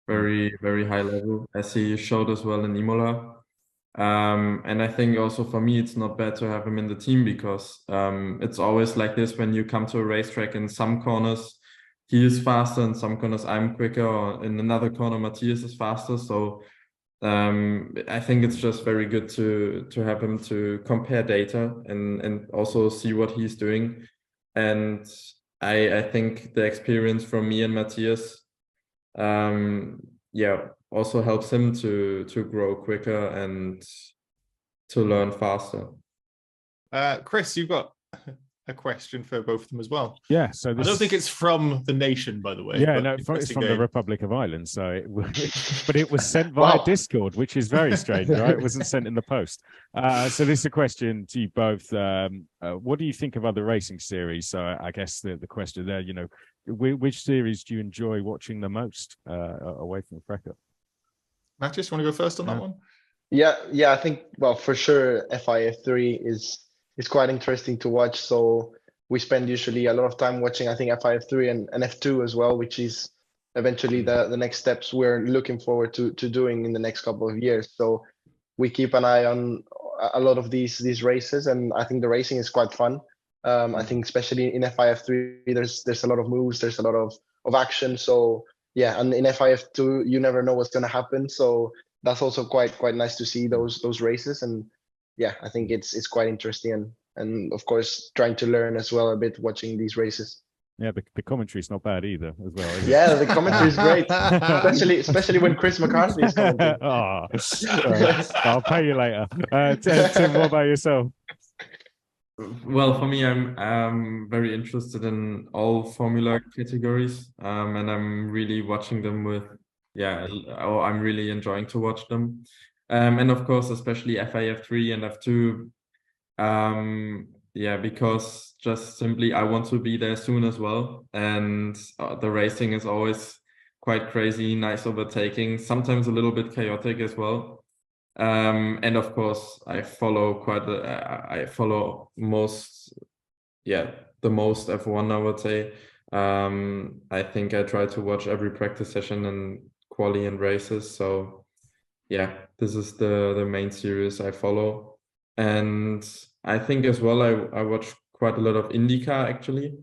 very, very high level, as he showed as well in Imola. And I think also for me, it's not bad to have him in the team, because it's always like this when you come to a racetrack. In some corners, he is faster, in some corners I'm quicker, or in another corner, Matias is faster. So I think it's just very good to have him to compare data and also see what he's doing. And I think the experience from me and Matias, also helps him to grow quicker and to learn faster. Chris, you've got a question for both of them as well. Yeah, so I don't think it's from the nation, by the way. Yeah, no, it's from the Republic of Ireland. So, but it was sent via Discord, which is very strange, right? It wasn't sent in the post. So this is a question to you both. What do you think of other racing series? So I guess the question there, you know, which series do you enjoy watching the most away from FRECA? Matias, you want to go first on that one? Yeah, I think, well, for sure, FIF3 is quite interesting to watch. So we spend usually a lot of time watching, I think, FIF3 and F2 as well, which is eventually the next steps we're looking forward to doing in the next couple of years. So we keep an eye on a lot of these races, and I think the racing is quite fun. I think especially in FIF3, there's a lot of moves, there's a lot of action. So yeah, and in FIF2, you never know what's going to happen. So that's also quite nice to see those races. And yeah, I think it's quite interesting, and of course trying to learn as well a bit watching these races. Yeah, the commentary is not bad either as well. Yeah, the commentary is great, especially when Chris McCarthy is commenting. Oh, I'll pay you later. Tim, what about yourself? Well, for me, I'm very interested in all formula categories, and I'm really watching them I'm really enjoying to watch them. And of course, especially FIF3 and F2, because just simply I want to be there soon as well. And the racing is always quite crazy, nice overtaking, sometimes a little bit chaotic as well. And of course, I follow the most F1, I would say. I think I try to watch every practice session and quali and races. So yeah, this is the main series I follow. And I think as well, I watch quite a lot of IndyCar actually.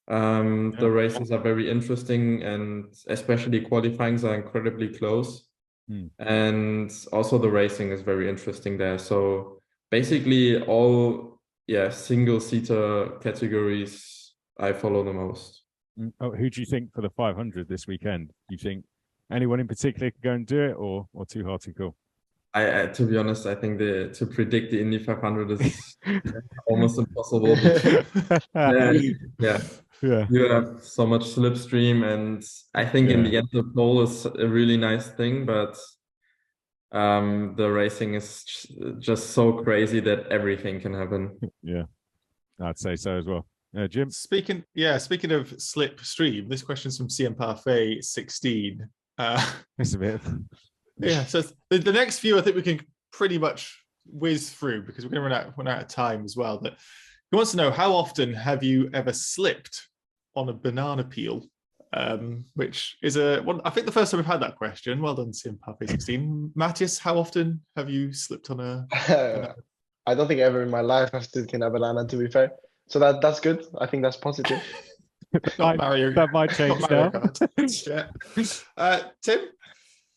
The races are very interesting, and especially qualifyings are incredibly close. And also the racing is very interesting there. So basically all single-seater categories I follow the most. Who do you think for the 500 this weekend? Do you think anyone in particular could go and do it, or too hard to call? I to be honest, I think to predict the Indy 500 is almost impossible. You have so much slipstream, and I think in the end the pole is a really nice thing, but the racing is just so crazy that everything can happen. Yeah, I'd say so as well. Jim? Speaking of slipstream, this question's from CM Parfait 16. It's a bit. Yeah, so the next few I think we can pretty much whiz through, because we're going to run out of time as well. But he wants to know, how often have you ever slipped on a banana peel? Which is I think the first time we've had that question. Well done, CM Parfait 16. Matthias, how often have you slipped on a banana? I don't think ever in my life I've stood in a banana, to be fair. So that's good. I think that's positive. That might change now. Tim?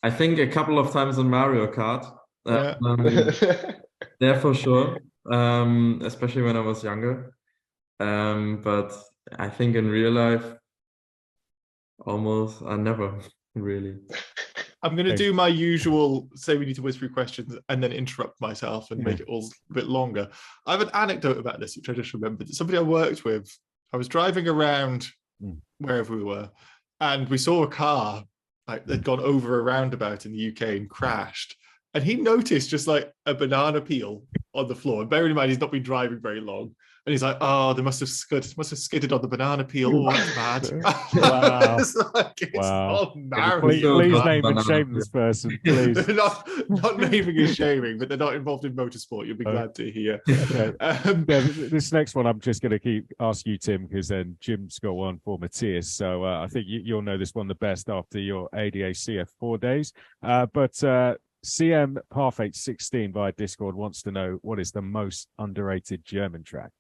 I think a couple of times in Mario Kart. There for sure, especially when I was younger. But I think in real life, almost I never really. I'm going to do my usual, say we need to whiz through questions and then interrupt myself and make it all a bit longer. I have an anecdote about this, which I just remembered. Somebody I worked with, I was driving around wherever we were, and we saw a car like they'd gone over a roundabout in the UK and crashed. And he noticed just like a banana peel on the floor. And bearing in mind, he's not been driving very long. And he's like, oh, they must have skidded on the banana peel. Oh, that's bad. Wow. It's like, it's Wow. all married. Please name and shame this person, please. They're not naming and shaming, but they're not involved in motorsport. You'll be glad to hear. Okay. This next one, I'm just going to ask you, Tim, because then Jim's got one for Matias. So I think you'll know this one the best after your ADA CF4 days. But CM Parfait 16 via Discord wants to know what is the most underrated German track.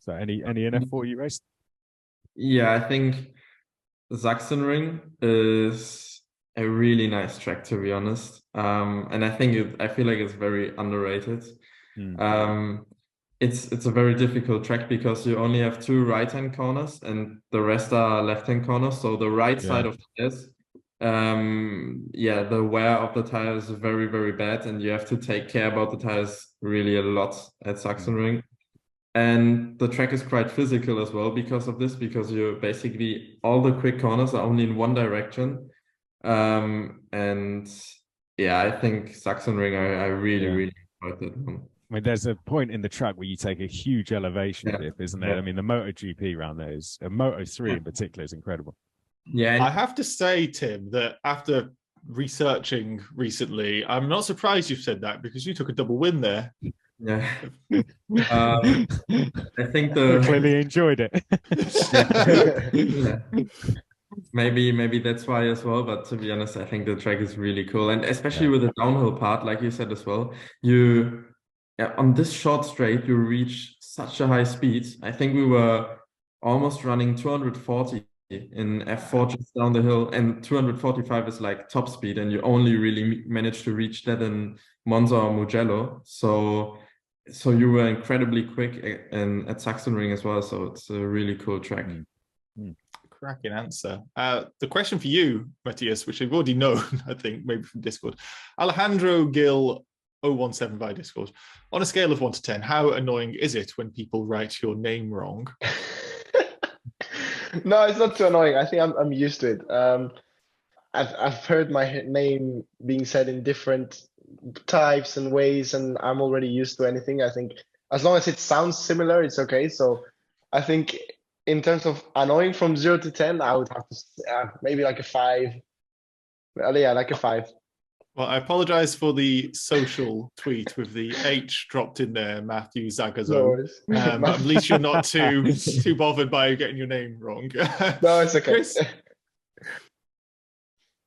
So any NF4 you raced? Yeah, I think Sachsenring is a really nice track, to be honest. And I feel like it's very underrated. It's a very difficult track because you only have 2 right-hand corners and the rest are left-hand corners. So the right side of the tires, the wear of the tires is very, very bad, and you have to take care about the tires really a lot at Sachsenring. And the track is quite physical as well because of this, because you basically, all the quick corners are only in one direction. And yeah, I think Sachsenring, I really enjoyed that one. I mean, there's a point in the track where you take a huge elevation dip, isn't there? I mean, the MotoGP round there is, Moto3 in particular is incredible. Yeah. I have to say, Tim, that after researching recently, I'm not surprised you've said that because you took a double win there. Yeah. I think You clearly enjoyed it. Maybe that's why as well, but to be honest, I think the track is really cool, and especially with the downhill part, like you said as well, on this short straight you reach such a high speed. I think we were almost running 240 in F4 just down the hill, and 245 is like top speed, and you only really managed to reach that in Monza or Mugello. So you were incredibly quick and at Sachsenring as well. So it's a really cool track. Cracking answer. The question for you, Matias, which I've already known, I think, maybe from Discord. Alejandro Gil 017 by Discord. On a scale of 1 to 10, how annoying is it when people write your name wrong? No, it's not too annoying. I think I'm used to it. I've heard my name being said in different types and ways, and I'm already used to anything. I think as long as it sounds similar, it's okay. So I think in terms of annoying from 0 to 10, I would have to maybe like a 5. Yeah, like a 5. Well, I apologize for the social tweet with the H dropped in there, Matias Zagazeta. No but at least you're not too bothered by getting your name wrong. No, it's okay. Chris?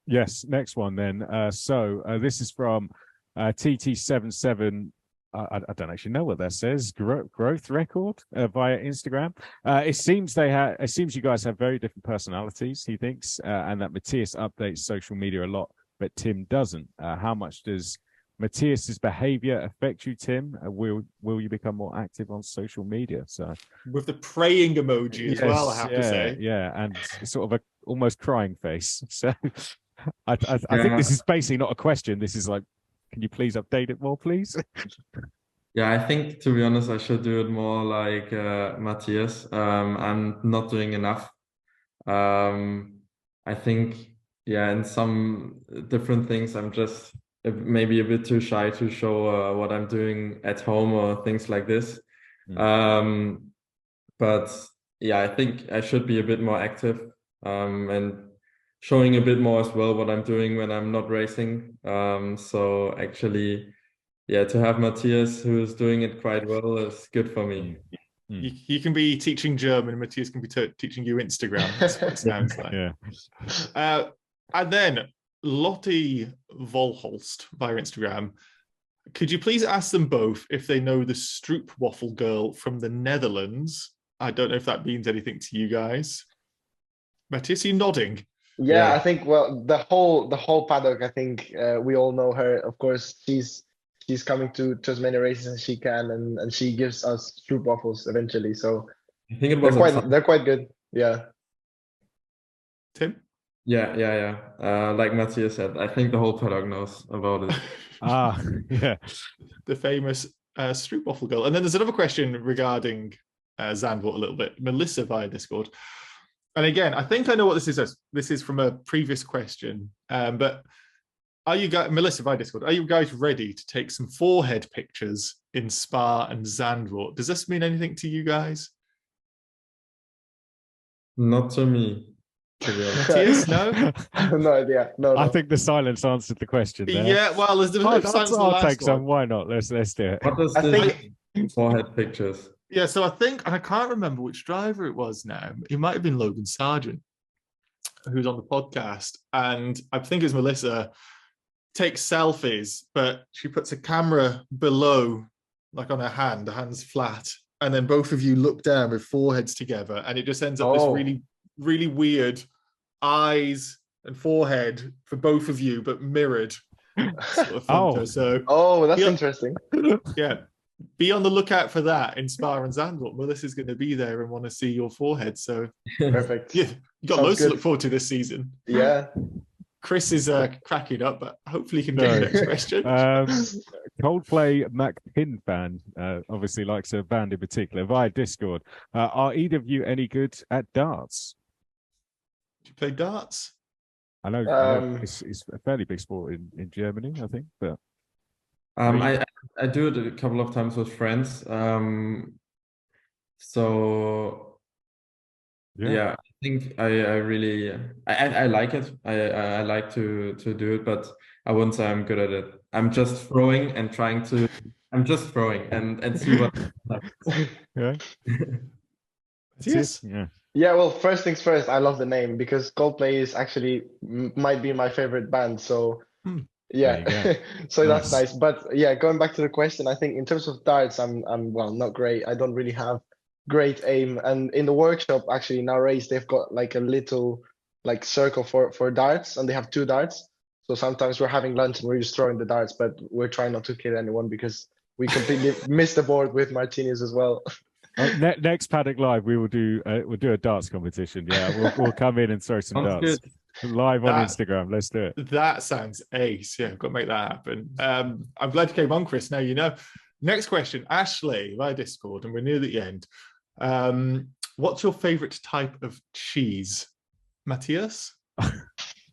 Yes, next one then. This is from TT77. I don't actually know what that says. Growth record via Instagram. It seems you guys have very different personalities, he thinks, and that Matias updates social media a lot, but Tim doesn't. How much does Matias's behavior affect you, Tim? Will you become more active on social media? So with the praying emoji as well, I have to say. Yeah, and sort of a almost crying face. So I think this is basically not a question. This is like, can you please update it more, please? Yeah, I think, to be honest, I should do it more like Matias. I'm not doing enough. I think, in some different things, I'm just maybe a bit too shy to show what I'm doing at home or things like this. But yeah, I think I should be a bit more active and showing a bit more as well what I'm doing when I'm not racing. So actually, to have Matias, who's doing it quite well, is good for me. You can be teaching German, Matias can be teaching you Instagram. That's what it sounds like. Yeah. And then Lottie Volholst via Instagram. Could you please ask them both if they know the Stroopwafel girl from the Netherlands? I don't know if that means anything to you guys. Matias, are you nodding? Yeah, I think, well, the whole paddock, I think we all know her. Of course, she's coming to as many races as she can, and she gives us Stroopwafels eventually. So I think it was they're quite good. Yeah. Tim? Yeah. Like Matias said, I think the whole paddock knows about it. Yeah. The famous Stroopwafel girl. And then there's another question regarding Zandvoort a little bit. Melissa via Discord. And again, I think I know what this is. This is from a previous question. But are you guys, Melissa by Discord, are you guys ready to take some forehead pictures in Spa and Zandvoort? Does this mean anything to you guys? Not to me, to be honest. Matthias, no? I have no idea. No, I no. think the silence answered the question there. Yeah, well, there's the silence on the I'll last take some. one. Why not? Let's do it. What does I this think- forehead pictures? Yeah, so I think, and I can't remember which driver it was now. It might have been Logan Sargent, who's on the podcast. And I think it's Melissa, takes selfies, but she puts a camera below, like on her hand, the hand's flat. And then both of you look down with foreheads together. And it just ends up this really, really weird eyes and forehead for both of you, but mirrored sort of photo. So, that's interesting. yeah. Be on the lookout for that in Spa and Zandvoort. Melissa's going to be there and want to see your forehead. So Perfect. yeah, you got Sounds loads good. to look forward to this season. Yeah. Chris is cracking up, but hopefully he can get the next question. Coldplay Mac Pin fan obviously likes a band in particular via Discord. Are either of you any good at darts? Do you play darts? I know it's a fairly big sport in Germany, I think, but I do it a couple of times with friends. So yeah, I think I really I like it. I like to do it, but I wouldn't say I'm good at it. I'm just throwing and see what happens. yeah. Yes. Yeah. Yeah, well, first things first, I love the name because Coldplay is actually might be my favorite band. So yeah, There so that's nice. But yeah, going back to the question, I think in terms of darts, I'm well, not great. I don't really have great aim. And in the workshop, actually, in our race, they've got like a little like circle for darts, and they have 2 darts. So sometimes we're having lunch and we're just throwing the darts, but we're trying not to kill anyone because we completely missed the board with martinis as well. Next Paddock Live, we'll do a darts competition. Yeah, we'll come in and throw some Sounds darts good. live on Instagram. Let's do it. That sounds ace. Yeah, got to make that happen. I'm glad you came on, Chris. Now you know. Next question, Ashley via Discord, and we're near the end. What's your favorite type of cheese, Matthias?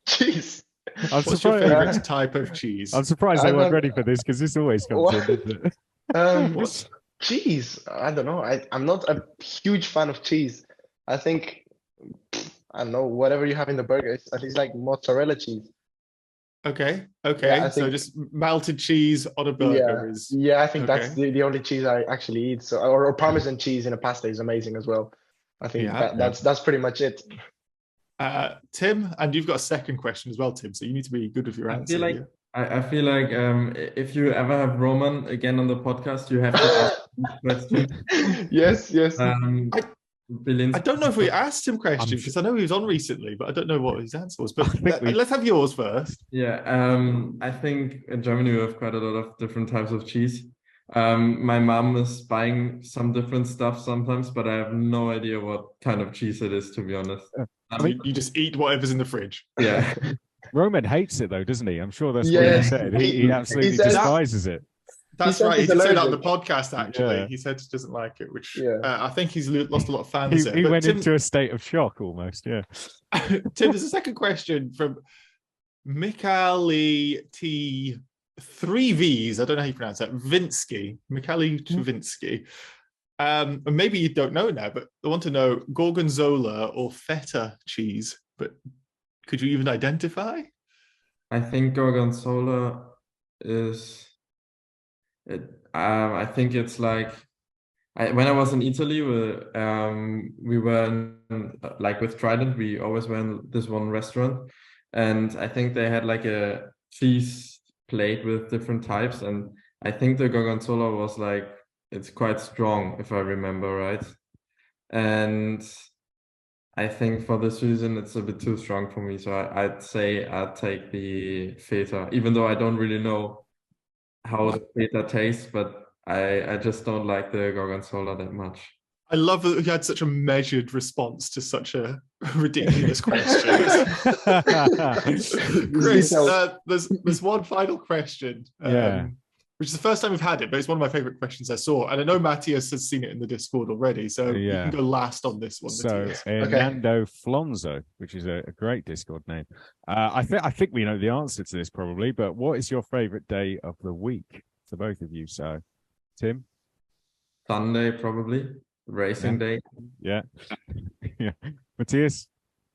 Jeez. What's your favorite type of cheese? I'm surprised they weren't ready for this because this always comes in, doesn't it? Cheese. I don't know. I'm not a huge fan of cheese. I think I don't know, whatever you have in the burger, it's at least like mozzarella cheese. Okay. Yeah, So just melted cheese on a burger is. Yeah, I think that's the only cheese I actually eat. So or Parmesan cheese in a pasta is amazing as well. I think that's pretty much it. Tim, and you've got a second question as well, Tim. So you need to be good with your answer. I feel like if you ever have Roman again on the podcast, you have to ask him questions. Yes. I don't know if we asked him questions because I know he was on recently, but I don't know what his answer was. But let's have yours first. Yeah, I think in Germany we have quite a lot of different types of cheese. My mom is buying some different stuff sometimes, but I have no idea what kind of cheese it is, to be honest. You just eat whatever's in the fridge. Yeah. Roman hates it though, doesn't he? I'm sure that's what he said. He absolutely despises it. That's right. He did say that on the podcast, actually. Yeah. He said he doesn't like it, which I think he's lost a lot of fans there. He went into a state of shock almost, yeah. Tim, there's a second question from Mikhaili T. 3 V's. I don't know how you pronounce that. Vinsky. Mikhaili Vinsky. And maybe you don't know now, but I want to know Gorgonzola or feta cheese. But could you even identify? I think Gorgonzola is... I think it's like when I was in Italy, we were like with Trident. We always went in this one restaurant, and I think they had like a cheese plate with different types, and I think the Gorgonzola was like it's quite strong if I remember right, and I think for this reason it's a bit too strong for me. So I'd say I'd take the feta, even though I don't really know how the feta tastes, but I just don't like the Gorgonzola that much. I love that you had such a measured response to such a ridiculous question. Chris, there's one final question. which is the first time we've had it, but it's one of my favorite questions I saw. And I know Matias has seen it in the Discord already, so you can go last on this one. So Nando Flonzo, which is a great Discord name. I think we know the answer to this probably, but what is your favorite day of the week for both of you? So, Tim? Sunday, probably. Racing day. Yeah. Yeah. Matias?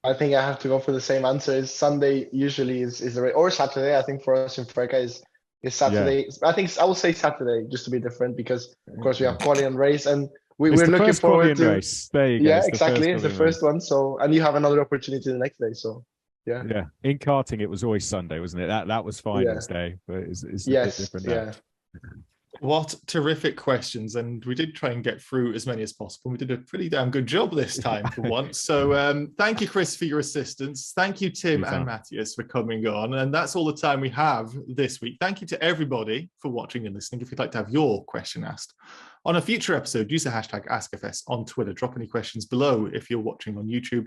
I think I have to go for the same answer. Is Sunday usually is the race, or Saturday. I think for us in FRECA is Saturday. Yeah. I think I will say Saturday just to be different because of course we have quali and race and we're looking forward to race. There you go. Yeah, exactly. It's the first one. So and you have another opportunity the next day. So yeah. Yeah. In karting, it was always Sunday, wasn't it? That was finals day, but it's a bit different now. Yeah. What terrific questions, and we did try and get through as many as possible. We did a pretty damn good job this time for once. So thank you, Chris, for your assistance. Thank you, Tim and Matias, for coming on. And that's all the time we have this week. Thank you to everybody for watching and listening. If you'd like to have your question asked on a future episode, use the hashtag AskFS on Twitter. Drop any questions below if you're watching on YouTube.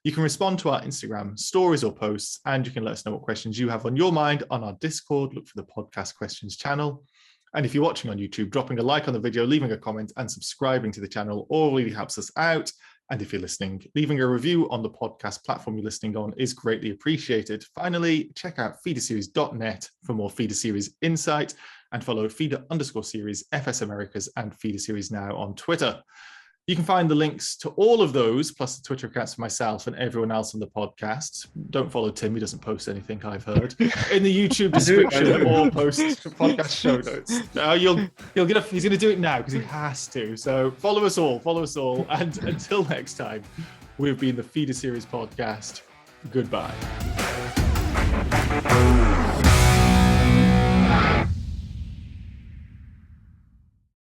You can respond to our Instagram stories or posts, and you can let us know what questions you have on your mind on our Discord. Look for the podcast questions channel. And if you're watching on YouTube, dropping a like on the video, leaving a comment and subscribing to the channel all really helps us out. And if you're listening, leaving a review on the podcast platform you're listening on is greatly appreciated. Finally, check out feederseries.net for more Feeder Series insight and follow Feeder_Series, FS Americas and Feeder Series Now on Twitter. You can find the links to all of those, plus the Twitter accounts for myself and everyone else on the podcast. Don't follow Tim, he doesn't post anything I've heard. In the YouTube description or post podcast show notes. He'll get he's going to do it now because he has to. So follow us all. And until next time, we've been the Feeder Series podcast. Goodbye.